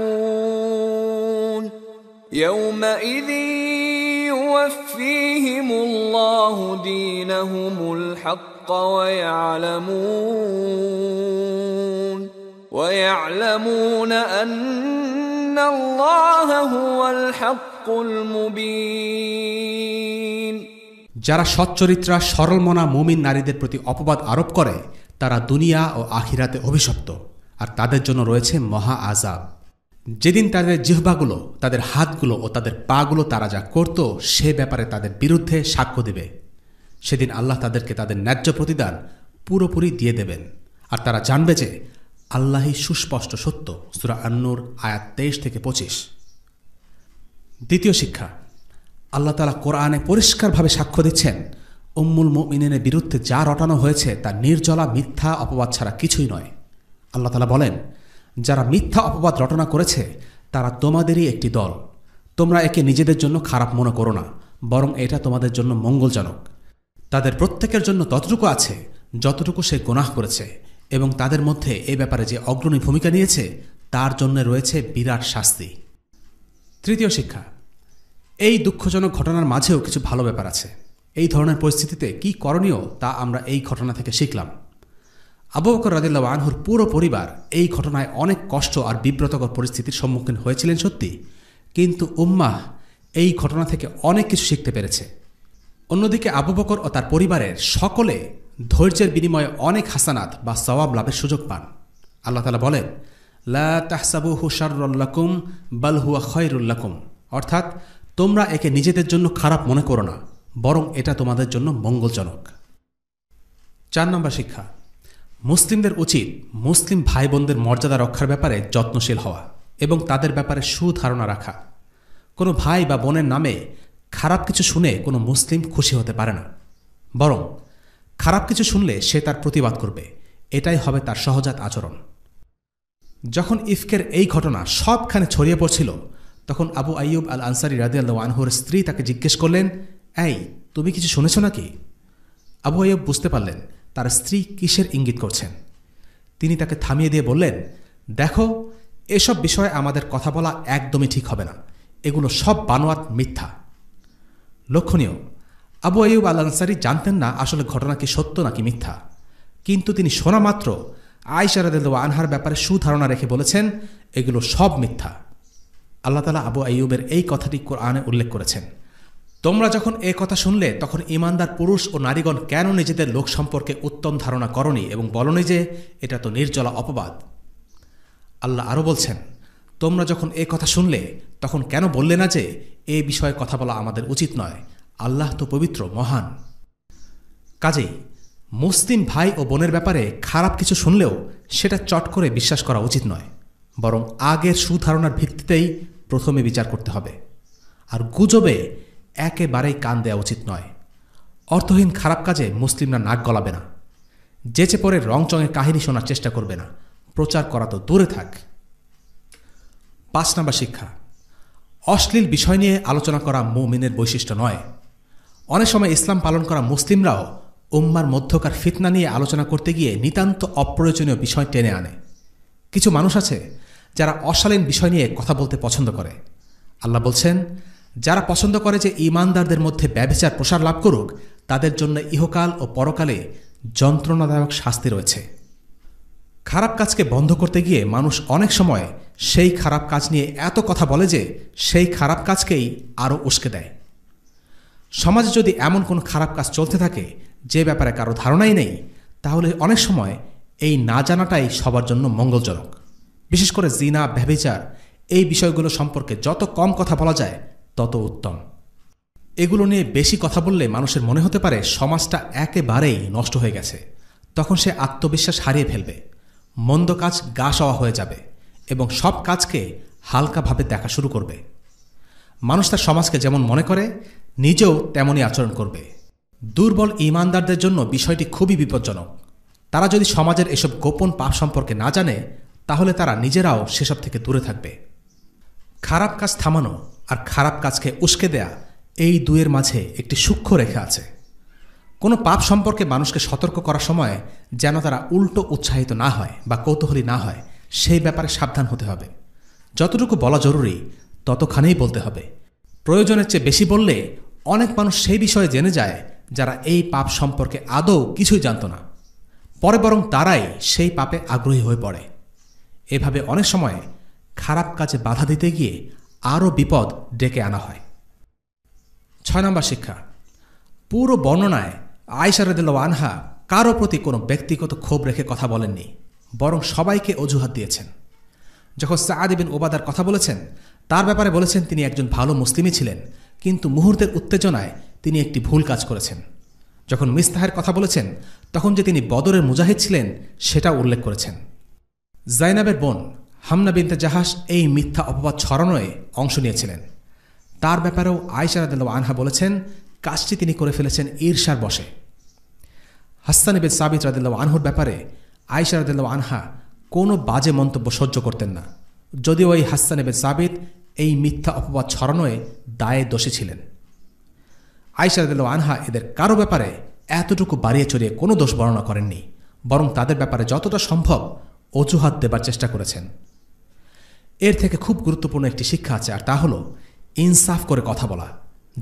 يعملون يومئذ يوفيهم الله دينهم الحق ويعلمون أن الله هو الحق المبين। যারা সচ্চরিত্রা সরলমনা মুমিন নারীদের প্রতি অপবাদ আরোপ করে তারা দুনিয়া ও আখিরাতে অভিশপ্ত, আর তাদের জন্য রয়েছে মহা আযাব। যেদিন তাদের জিহ্বাগুলো, তাদের হাতগুলো ও তাদের পাগুলো তারা যা করত সে ব্যাপারে তাদের বিরুদ্ধে সাক্ষ্য দেবে, সেদিন আল্লাহ তাদেরকে তাদের ন্যায্য প্রতিদান পুরোপুরি দিয়ে দেবেন, আর তারা জানবে যে আল্লাহই সুস্পষ্ট সত্য। সূরা আন-নূর আয়াত 23 থেকে 25। দ্বিতীয় শিক্ষা, আল্লাহ তাআলা কোরআনে পরিষ্কারভাবে সাক্ষ্য দিচ্ছেন উম্মুল মুমিনিনের বিরুদ্ধে যা রটানো হয়েছে তা নির্জলা মিথ্যা অপবাদ ছাড়া কিছুই নয়। আল্লাহ তাআলা বলেন, যারা মিথ্যা অপবাদ রটনা করেছে তারা তোমাদেরই একটি দল। তোমরা একে নিজেদের জন্য খারাপ মনে করো না, বরং এটা তোমাদের জন্য মঙ্গলজনক। তাদের প্রত্যেকের জন্য ততটুকু আছে যতটুকু সে গুনাহ করেছে, এবং তাদের মধ্যে এ ব্যাপারে যে অগ্রণী ভূমিকা নিয়েছে তার জন্য রয়েছে বিরাট শাস্তি। তৃতীয় শিক্ষা, এই দুঃখজনক ঘটনার মাঝেও কিছু ভালো ব্যাপার আছে। এই ধরনের পরিস্থিতিতে কি করণীয় তা আমরা এই ঘটনা থেকে শিখলাম। আবু বকর রাদিয়াল্লাহু আনহুর পুরো পরিবার এই ঘটনায় অনেক কষ্ট আর বিব্রতকর পরিস্থিতির সম্মুখীন হয়েছিলেন সত্যি, কিন্তু উম্মাহ এই ঘটনা থেকে অনেক কিছু শিখতে পেরেছে। অন্যদিকে আবু বকর ও তার পরিবারের সকলে ধৈর্যের বিনিময়ে অনেক হাসানাত বা সওয়াব লাভের সুযোগ পান। আল্লাহ তাআলা বলেন, লা তাহসাবুহু শাররাল লাকুম বাল হুয়া খায়রুল লাকুম, অর্থাৎ তোমরা একে নিজেদের জন্য খারাপ মনে করো না, বরং এটা তোমাদের জন্য মঙ্গলজনক। 4 নম্বর শিক্ষা, মুসলিমদের উচিত মুসলিম ভাই বোনদের মর্যাদা রক্ষার ব্যাপারে যত্নশীল হওয়া এবং তাদের ব্যাপারে সুধারণা রাখা। কোনো ভাই বা বোনের নামে খারাপ কিছু শুনে কোনো মুসলিম খুশি হতে পারে না, বরং খারাপ কিছু শুনলে সে তার প্রতিবাদ করবে। এটাই হবে তার সহজাত আচরণ। যখন ইফকের এই ঘটনা সবখানে ছড়িয়ে পড়ছিল, তখন আবু আইয়ুব আল আনসারী রাদিয়াল্লাহু আনহুর স্ত্রী তাকে জিজ্ঞেস করলেন, এই তুমি কিছু শুনেছ নাকি? আবু আইয়ুব বুঝতে পারলেন তার স্ত্রী কিসের ইঙ্গিত করছেন। তিনি তাকে থামিয়ে দিয়ে বললেন, দেখো, এসব বিষয়ে আমাদের কথা বলা একদমই ঠিক হবে না, এগুলো সব বানোয়াট, মিথ্যা। লক্ষণীয়, আবু আইয়ুব আল আনসারী জানতেন না আসলে ঘটনা কি সত্য নাকি মিথ্যা, কিন্তু তিনি শোনা মাত্র আয়েশা রাদিয়াল্লাহু আনহার ব্যাপারে সুধারণা রেখে বলেছেন, এগুলো সব মিথ্যা। আল্লাহ তাআলা আবু আইয়ুবের এই কথাটি কোরআনে উল্লেখ করেছেন, তোমরা যখন এ কথা শুনলে তখন ঈমানদার পুরুষ ও নারীগণ কেন নিজেদের লোক সম্পর্কে উত্তম ধারণা করনি এবং বলনি যে এটা তো নির্জলা অপবাদ। আল্লাহ আরও বলছেন, তোমরা যখন এ কথা শুনলে তখন কেন বললে না যে এ বিষয়ে কথা বলা আমাদের উচিত নয়, আল্লাহ তো পবিত্র, মহান। কাজেই মুসলিম ভাই ও বোনের ব্যাপারে খারাপ কিছু শুনলেও সেটা চট করে বিশ্বাস করা উচিত নয়, বরং আগের সুধারণার ভিত্তিতেই প্রথমে বিচার করতে হবে। আর গুজবে একেবারেই কান দেওয়া উচিত নয়। অর্থহীন খারাপ কাজে মুসলিমরা নাক গলাবে না। যেচে পরে রংচঙে কাহিনী শোনার চেষ্টা করবে না, প্রচার করা তো দূরে থাক। 5 নম্বর শিক্ষা, অশ্লীল বিষয় নিয়ে আলোচনা করা মুমিনের বৈশিষ্ট্য নয়। অনেক সময় ইসলাম পালন করা মুসলিমরাও উম্মার মধ্যকার ফিতনা নিয়ে আলোচনা করতে গিয়ে নিতান্ত অপ্রয়োজনীয় বিষয় টেনে আনে। কিছু মানুষ আছে যারা অশালীন বিষয় নিয়ে কথা বলতে পছন্দ করে। আল্লাহ বলছেন, যারা পছন্দ করে যে ঈমানদারদের মধ্যে ব্যভিচার প্রসার লাভ করুক, তাদের জন্য ইহকাল ও পরকালে যন্ত্রণাদায়ক শাস্তি রয়েছে। খারাপ কাজকে বন্ধ করতে গিয়ে মানুষ অনেক সময় সেই খারাপ কাজ নিয়ে এত কথা বলে যে সেই খারাপ কাজকেই আরও উস্কে দেয়। সমাজে যদি এমন কোনো খারাপ কাজ চলতে থাকে যে ব্যাপারে কারো ধারণাই নেই, তাহলে অনেক সময় এই না জানাটাই সবার জন্য মঙ্গলজনক। বিশেষ করে জিনা, ব্যভিচার এই বিষয়গুলো সম্পর্কে যত কম কথা বলা যায় তত উত্তম। এগুলো নিয়ে বেশি কথা বললে মানুষের মনে হতে পারে সমাজটা একেবারেই নষ্ট হয়ে গেছে। তখন সে আত্মবিশ্বাস হারিয়ে ফেলবে, মন্দ কাজ গা সওয়া হয়ে যাবে এবং সব কাজকে হালকাভাবে দেখা শুরু করবে। মানুষ তার সমাজকে যেমন মনে করে নিজেও তেমনই আচরণ করবে। দুর্বল ঈমানদারদের জন্য বিষয়টি খুবই বিপজ্জনক। তারা যদি সমাজের এসব গোপন পাপ সম্পর্কে না জানে, তাহলে তারা নিজেরাও সেসব থেকে দূরে থাকবে। খারাপ কাজ থামানো আর খারাপ কাজকে উস্কে দেয়া, এই দুয়ের মাঝে একটি সূক্ষ্ম রেখা আছে। কোনো পাপ সম্পর্কে মানুষকে সতর্ক করার সময় যেন তারা উল্টো উৎসাহিত না হয় বা কৌতূহলী না হয়, সেই ব্যাপারে সাবধান হতে হবে। যতটুকু বলা জরুরি ততখানেই বলতে হবে। প্রয়োজনের চেয়ে বেশি বললে অনেক মানুষ সেই বিষয়ে জেনে যায় যারা এই পাপ সম্পর্কে আদৌ কিছুই জানত না। পরে বরং তারাই সেই পাপে আগ্রহী হয়ে পড়ে। এভাবে অনেক সময় খারাপ কাজে বাধা দিতে গিয়ে আরও বিপদ ডেকে আনা হয়। 6 নম্বর শিক্ষা, পুরো বর্ণনায় আয়েশা রাদিয়াল্লাহু আনহা কারো প্রতি কোনো ব্যক্তিগত ক্ষোভ রেখে কথা বলেননি, বরং সবাইকে অজুহাত দিয়েছেন। যখন সাআদ ইবনে উবাদার কথা বলেছেন, তার ব্যাপারে বলেছেন তিনি একজন ভালো মুসলিমই ছিলেন, কিন্তু মুহূর্তের উত্তেজনায় তিনি একটি ভুল কাজ করেছেন। যখন মিস্তাহের কথা বলেছেন, তখন যে তিনি বদরের মুজাহিদ ছিলেন সেটা উল্লেখ করেছেন। জাইনাবের বোন হামনা বিনতে জাহাশ এই মিথ্যা অপবাদ ছড়ানোয় অংশ নিয়েছিলেন। তার ব্যাপারেও আয়েশা রাদিয়াল্লাহু আনহা বলেছেন কাজটি তিনি করে ফেলেছেন ঈর্ষার বশে। হাসান ইবনে সাবিত রাদিয়াল্লাহু আনহুর ব্যাপারে আয়েশা রাদিয়াল্লাহু আনহা কোনো বাজে মন্তব্য সহ্য করতেন না, যদিও এই হাসান ইবনে সাবিত এই মিথ্যা অপবাদ ছড়ানোয় দায়ে দোষী ছিলেন। আয়েশা রাদিয়াল্লাহু আনহা এদের কারো ব্যাপারে এতটুকু বাড়িয়ে চড়িয়ে কোনো দোষ বর্ণনা করেননি, বরং তাদের ব্যাপারে যতটা সম্ভব অজুহাত দেবার চেষ্টা করেছেন। এর থেকে খুব গুরুত্বপূর্ণ একটি শিক্ষা আছে, আর তা হল ইনসাফ করে কথা বলা।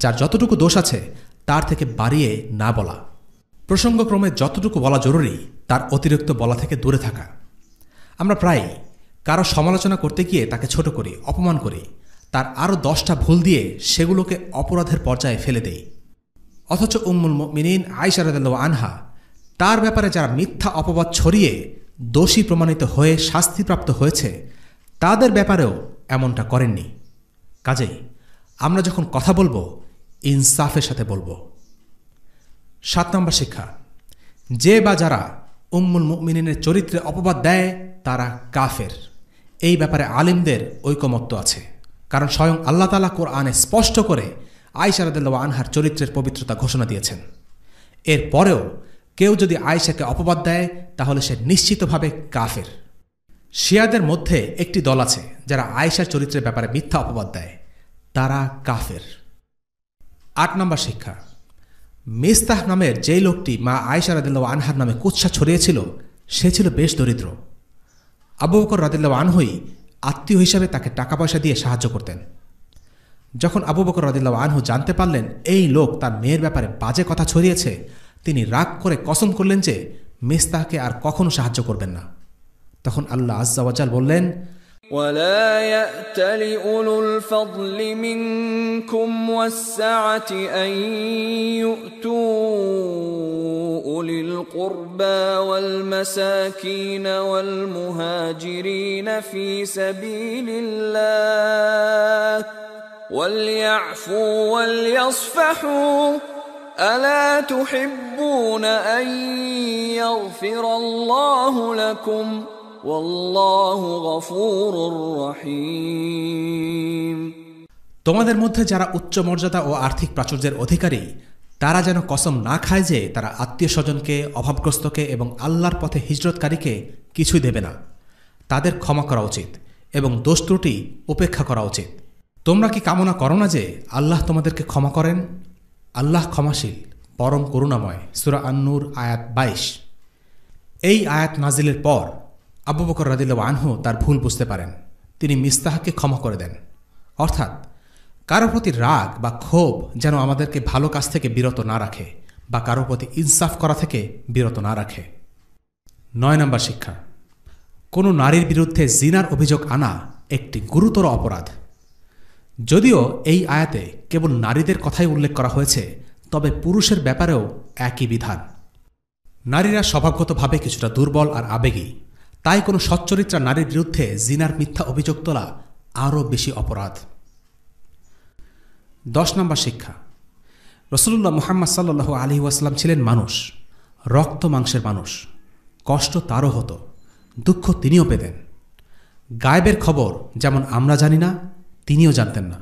যার যতটুকু দোষ আছে তার থেকে বাড়িয়ে না বলা। প্রসঙ্গক্রমে যতটুকু বলা জরুরি তার অতিরিক্ত বলা থেকে দূরে থাকা। আমরা প্রায়ই কারো সমালোচনা করতে গিয়ে তাকে ছোট করি, অপমান করি, তার আরও 10টা ভুল দিয়ে সেগুলোকে অপরাধের পর্যায়ে ফেলে দেই। অথচ উম্মুল মুমিনিন আয়েশা রাদিয়াল্লাহু আনহা তার ব্যাপারে যারা মিথ্যা অপবাদ ছড়িয়ে দোষী প্রমাণিত হয়ে শাস্তিপ্রাপ্ত হয়েছে, তাদের ব্যাপারেও এমনটা করেননি। কাজেই আমরা যখন কথা বলবো ইনসাফের সাথে বলবো। 7 নম্বর শিক্ষা, যে বা যারা উম্মুল মুমিনিনের চরিত্রে অপবাদ দেয় তারা কাফের। এই ব্যাপারে আলিমদের ঐকমত্য আছে, কারণ স্বয়ং আল্লাহ তাআলা কোরআনে স্পষ্ট করে আয়েশা রাদিয়াল্লাহু আনহার চরিত্রের পবিত্রতা ঘোষণা দিয়েছেন। এর পরেও কেউ যদি আয়েশাকে অপবাদ দেয় তাহলে সে নিশ্চিতভাবে কাফের। শিয়াদের মধ্যে একটি দল আছে যারা আয়েশার চরিত্রের ব্যাপারে মিথ্যা অপবাদ দেয়, তারা কাফের। 8 নম্বর শিক্ষা, মিস্তাহ নামের যেই লোকটি মা আয়েশা রাদিয়াল্লাহু আনহার নামে কুৎসা ছড়িয়েছিল সে ছিল বেশ দরিদ্র। আবু বকর রাদিয়াল্লাহু আনহুই আত্মীয় হিসাবে তাকে টাকা পয়সা দিয়ে সাহায্য করতেন। যখন আবু বকর রাদিয়াল্লাহু আনহু জানতে পারলেন এই লোক তার মেয়ের ব্যাপারে বাজে কথা ছড়িয়েছে, তিনি রাগ করে কসম করলেন যে মিস্তাহকে আর কখনো সাহায্য করবেন না। তখন আল্লাহ আজ্জা ওয়া জাল বললেন, ولا يأتل أولو الفضل منكم والسعة أن يؤتوا أولي القربى والمساكين والمهاجرين في سبيل الله وليعفوا وليصفحوا ألا تحبون أن يغفر الله لكم والله غفور رحيم। তোমাদের মধ্যে যারা উচ্চ মর্যাদা ও আর্থিক প্রাচুর্যের অধিকারী তারা যেন কসম না খায় যে তারা আত্মীয় স্বজনকে, অভাবগ্রস্তকে এবং আল্লাহর পথে হিজরতকারীকে কিছুই দেবে না। তাদের ক্ষমা করা উচিত এবং দোষ ত্রুটি উপেক্ষা করা উচিত। তোমরা কি কামনা করো না যে আল্লাহ তোমাদেরকে ক্ষমা করেন? আল্লাহ ক্ষমাশীল, পরম করুণাময়। সূরা আন-নূর আয়াত 22। এই আয়াত নাজিলের পর আবু বকর রাদিয়াল্লাহু আনহু তার ভুল বুঝতে পারেন। তিনি মিস্তাহকে ক্ষমা করে দেন। অর্থাৎ কারো প্রতি রাগ বা ক্ষোভ যেন আমাদেরকে ভালো কাজ থেকে বিরত না রাখে বা কারো প্রতি ইনসাফ করা থেকে বিরত না রাখে। 9 নম্বর শিক্ষা, কোনো নারীর বিরুদ্ধে জিনার অভিযোগ আনা একটি গুরুতর অপরাধ। যদিও এই আয়াতে কেবল নারীদের কথাই উল্লেখ করা হয়েছে, তবে পুরুষের ব্যাপারেও একই বিধান। নারীরা স্বভাবগতভাবে কিছুটা দুর্বল আর আবেগী, তাই কোনো সচ্চরিত্রা নারীর বিরুদ্ধে জিনার মিথ্যা অভিযোগ তোলা আরও বেশি অপরাধ। 10 নম্বর শিক্ষা, রাসূলুল্লাহ মুহাম্মদ সাল্লাল্লাহু আলাইহি ওয়াসাল্লাম ছিলেন মানুষ, রক্ত মাংসের মানুষ। কষ্ট তারও হতো, দুঃখ তিনিও পেতেন। গায়েবের খবর যেমন আমরা জানি না, তিনিও জানতেন না।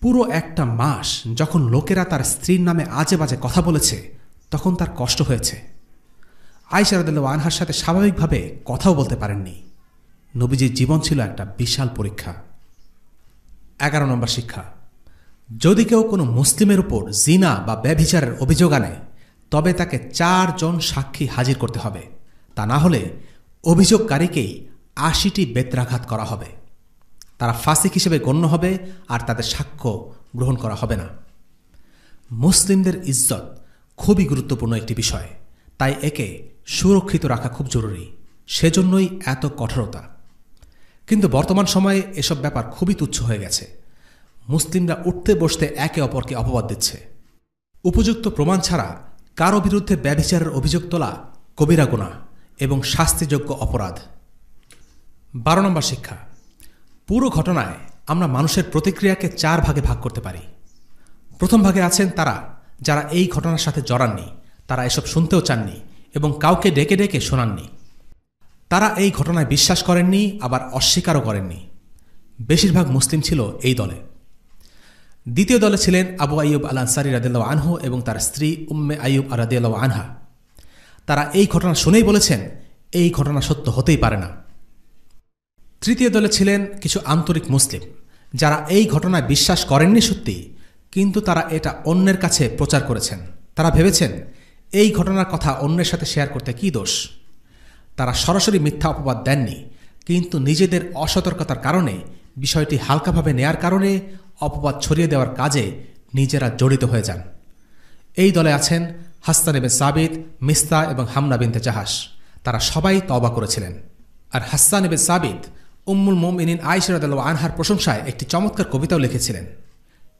পুরো একটা মাস যখন লোকেরা তার স্ত্রীর নামে আজে বাজে কথা বলেছে, তখন তার কষ্ট হয়েছে। আয়েশা রাদিয়াল্লাহু আনহার সাথে স্বাভাবিকভাবে কথাও বলতে পারেননি। নবীজির জীবন ছিল একটা বিশাল পরীক্ষা। 11 নম্বর শিক্ষা, যদি কেউ কোনো মুসলিমের উপর জিনা বা ব্যভিচারের অভিযোগ আনে, তবে তাকে 4 জন সাক্ষী হাজির করতে হবে। তা না হলে অভিযোগকারীকেই 80টি বেত্রাঘাত করা হবে। তারা ফাসিক হিসেবে গণ্য হবে আর তাদের সাক্ষ্য গ্রহণ করা হবে না। মুসলিমদের ইজ্জত খুবই গুরুত্বপূর্ণ একটি বিষয়, তাই একে সুরক্ষিত রাখা খুব জরুরি। সেজন্যই এত কঠোরতা। কিন্তু বর্তমান সময়ে এসব ব্যাপার খুবই তুচ্ছ হয়ে গেছে। মুসলিমরা উঠতে বসতে একে অপরকে অপবাদ দিচ্ছে। উপযুক্ত প্রমাণ ছাড়া কারো বিরুদ্ধে ব্যভিচারের অভিযোগ তোলা কবিরা গুনাহ এবং শাস্তিযোগ্য অপরাধ। 12 নম্বর শিক্ষা, পুরো ঘটনায় আমরা মানুষের প্রতিক্রিয়াকে 4 ভাগে ভাগ করতে পারি। প্রথম ভাগে আছেন তারা যারা এই ঘটনার সাথে জড়াননি, তারা এসব শুনতেও চাননি এবং কাউকে ডেকে ডেকে শোনাননি। তারা এই ঘটনায় বিশ্বাস করেননি, আবার অস্বীকারও করেননি। বেশিরভাগ মুসলিম ছিল এই দলে। দ্বিতীয় দলে ছিলেন আবু আইয়ুব আল আনসারী রাদিয়াল্লাহু আনহু এবং তার স্ত্রী উম্মে আইয়ুব রাদিয়াল্লাহু আনহা। তারা এই ঘটনা শুনেই বলেছেন, এই ঘটনা সত্য হতেই পারে না। তৃতীয় দলে ছিলেন কিছু আন্তরিক মুসলিম, যারা এই ঘটনায় বিশ্বাস করেননি সত্যি, কিন্তু তারা এটা অন্যের কাছে প্রচার করেছেন। তারা ভেবেছেন এই ঘটনার কথা অন্যের সাথে শেয়ার করতে কী দোষ। তারা সরাসরি মিথ্যা অপবাদ দেননি, কিন্তু নিজেদের অসতর্কতার কারণে, বিষয়টি হালকাভাবে নেয়ার কারণে অপবাদ ছড়িয়ে দেওয়ার কাজে নিজেরা জড়িত হয়ে যান। এই দলে আছেন হাসসান ইবনে সাবিত, মিস্তা এবং হামনা বিনতে জাহাশ। তারা সবাই তওবা করেছিলেন। আর হাসসান ইবনে সাবিত উম্মুল মুমিনিন আয়েশা রাদিয়াল্লাহু আনহার প্রশংসায় একটি চমৎকার কবিতাও লিখেছিলেন।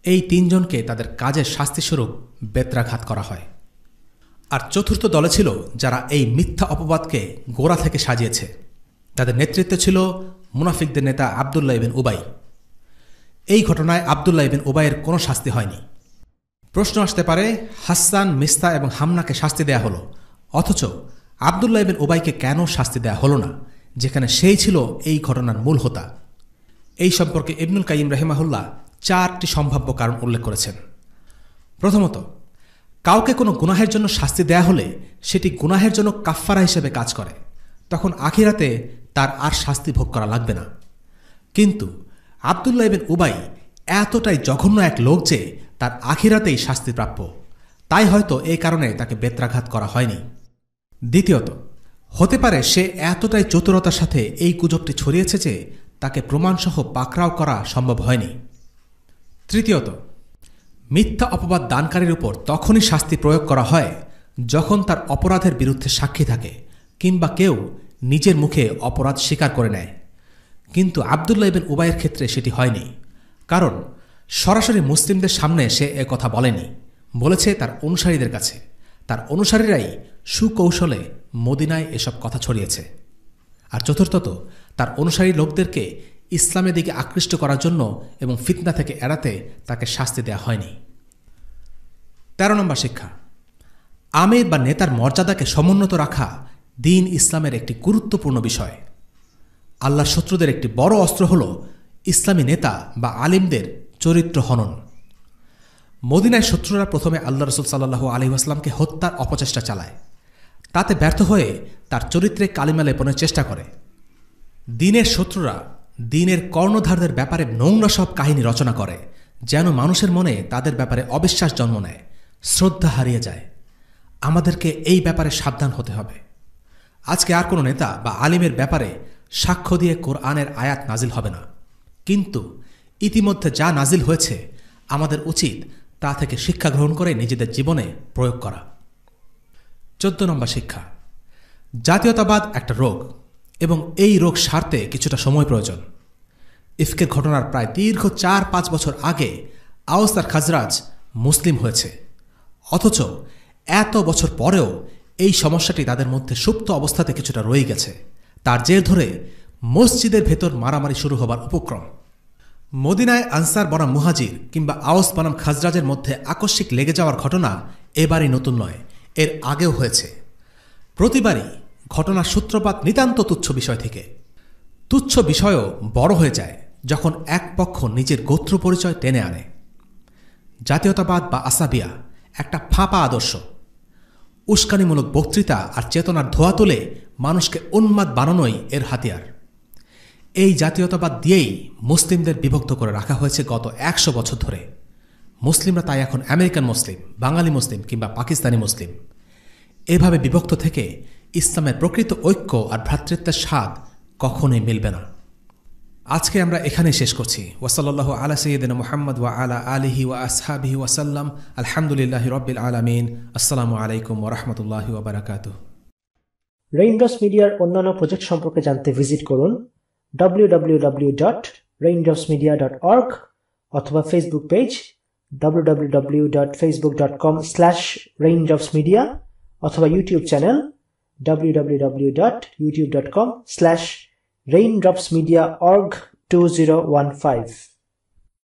এই 3 জনকে তাদের কাজের শাস্তিস্বরূপ বেত্রাঘাত করা হয়। আর চতুর্থ দলে ছিল যারা এই মিথ্যা অপবাদকে গোড়া থেকে সাজিয়েছে। তাদের নেতৃত্বে ছিল মুনাফিকদের নেতা আব্দুল্লাহ ইবনে উবাই। এই ঘটনায় আব্দুল্লাহ ইবনে উবাইয়ের কোনো শাস্তি হয়নি। প্রশ্ন আসতে পারে, হাসসান, মিস্তা এবং হামনাকে শাস্তি দেয়া হলো, অথচ আব্দুল্লাহ ইবনে উবাইকে কেন শাস্তি দেয়া হলো না, যেখানে সেই ছিল এই ঘটনার মূল হোতা? এই সম্পর্কে ইবনুল কাইয়িম রাহিমাহুল্লাহ 4টি সম্ভাব্য কারণ উল্লেখ করেছেন। প্রথমত, কাউকে কোনো গুনাহের জন্য শাস্তি দেয়া হলে সেটি গুনাহের জন্য কাফফারা হিসেবে কাজ করে, তখন আখিরাতে তার আর শাস্তি ভোগ করা লাগবে না। কিন্তু আব্দুল্লাহ ইবনে উবাই এতটাই জঘন্য এক লোক যে তার আখিরাতেই শাস্তি প্রাপ্য, তাই হয়তো এই কারণে তাকে বেত্রাঘাত করা হয়নি। দ্বিতীয়ত, হতে পারে সে এতটাই চতুরতার সাথে এই গুজবটি ছড়িয়েছে যে তাকে প্রমাণসহ পাকড়াও করা সম্ভব হয়নি। তৃতীয়ত, মিথ্যা অপবাদ দানকারীর উপর তখনই শাস্তি প্রয়োগ করা হয় যখন তার অপরাধের বিরুদ্ধে সাক্ষী থাকে কিংবা কেউ নিজের মুখে অপরাধ স্বীকার করে নেয়। কিন্তু আব্দুল্লাহ ইবনে উবাইয়ের ক্ষেত্রে সেটি হয়নি, কারণ সরাসরি মুসলিমদের সামনে সে কথা বলেনি, বলেছে তার অনুসারীদের কাছে। তার অনুসারীরাই সুকৌশলে মদিনায় এসব কথা ছড়িয়েছে। আর চতুর্থত, তার অনুসারী লোকদেরকে ইসলামের দিকে আকৃষ্ট করার জন্য এবং ফিতনা থেকে এড়াতে তাকে শাস্তি দেওয়া হয়নি। 13 নম্বর শিক্ষা, আমির বা নেতার মর্যাদাকে সমুন্নত রাখা দ্বীন ইসলামের একটি গুরুত্বপূর্ণ বিষয়। আল্লাহর শত্রুদের একটি বড় অস্ত্র হল ইসলামী নেতা বা আলিমদের চরিত্র হনন। মদিনায় শত্রুরা প্রথমে আল্লাহ রসুল সাল্লাল্লাহু আলাইহি ওয়াসাল্লামকে হত্যার অপচেষ্টা চালায়। তাতে ব্যর্থ হয়ে তার চরিত্রে কালিমা লেপনের চেষ্টা করে। দ্বীনের শত্রুরা দ্বীনের কর্ণধারদের ব্যাপারে নোংরা সব কাহিনী রচনা করে, যেন মানুষের মনে তাদের ব্যাপারে অবিশ্বাস জন্ম নেয়, শ্রদ্ধা হারিয়ে যায়। আমাদেরকে এই ব্যাপারে সাবধান হতে হবে। আজকে আর কোনো নেতা বা আলিমের ব্যাপারে সাক্ষ্য দিয়ে কোরআনের আয়াত নাজিল হবে না, কিন্তু ইতিমধ্যে যা নাজিল হয়েছে আমাদের উচিত তা থেকে শিক্ষা গ্রহণ করে নিজেদের জীবনে প্রয়োগ করা। 14 নম্বর শিক্ষা, জাতীয়তাবাদ একটা রোগ এবং এই রোগ সারতে কিছুটা সময় প্রয়োজন। ইফকের ঘটনার প্রায় দীর্ঘ 4-5 বছর আগে আওস আর খাজরাজ মুসলিম হয়েছে, অথচ এত বছর পরেও এই সমস্যাটি তাদের মধ্যে সুপ্ত অবস্থাতে কিছুটা রয়ে গেছে। তার জের ধরে মসজিদের ভেতর মারামারি শুরু হবার উপক্রম। মদিনায় আনসার বনাম মুহাজির কিংবা আওস বনাম খাজরাজের মধ্যে আকস্মিক লেগে যাওয়ার ঘটনা এবারই নতুন নয়, এর আগেও হয়েছে। প্রতিবারই ঘটনার সূত্রপাত নিতান্ত তুচ্ছ বিষয় থেকে। তুচ্ছ বিষয়ও বড় হয়ে যায় যখন এক পক্ষ নিজের গোত্র পরিচয় টেনে আনে। জাতীয়তাবাদ বা আসাবিয়া একটা ফাঁপা আদর্শ। উস্কানিমূলক বক্তৃতা আর চেতনার ধোয়া তুলে মানুষকে উন্মাদ বানানোই এর হাতিয়ার। এই জাতীয়তাবাদ দিয়েই মুসলিমদের বিভক্ত করে রাখা হয়েছে গত 100 বছর ধরে। মুসলিমরা তাই এখন আমেরিকান মুসলিম, বাঙালি মুসলিম কিংবা পাকিস্তানি মুসলিম। এভাবে বিভক্ত থেকে ইসলামের প্রকৃত ঐক্য আর ভ্রাতৃত্বের স্বাদ কখনোই মিলবে না। আজকে আমরা এখানেই শেষ করছি। ওয়াসাল্লাল্লাহু আলা সাইয়্যিদিনা মুহাম্মদ ওয়া আলা আলিহি ওয়া আসহাবিহি ওয়া সাল্লাম। আলহামদুলিল্লাহি রাব্বিল আলামিন। আসসালামু আলাইকুম ওয়া রাহমাতুল্লাহি ওয়া বারাকাতুহু। রেইনড্রপস মিডিয়ার অন্যান্য প্রজেক্ট সম্পর্কে জানতে ভিজিট করুন www.raindropsmedia.org অথবা ফেসবুক পেজ www.facebook.com/raindropsmedia অথবা ইউটিউব চ্যানেল www.youtube.com/raindropsmediaorg2015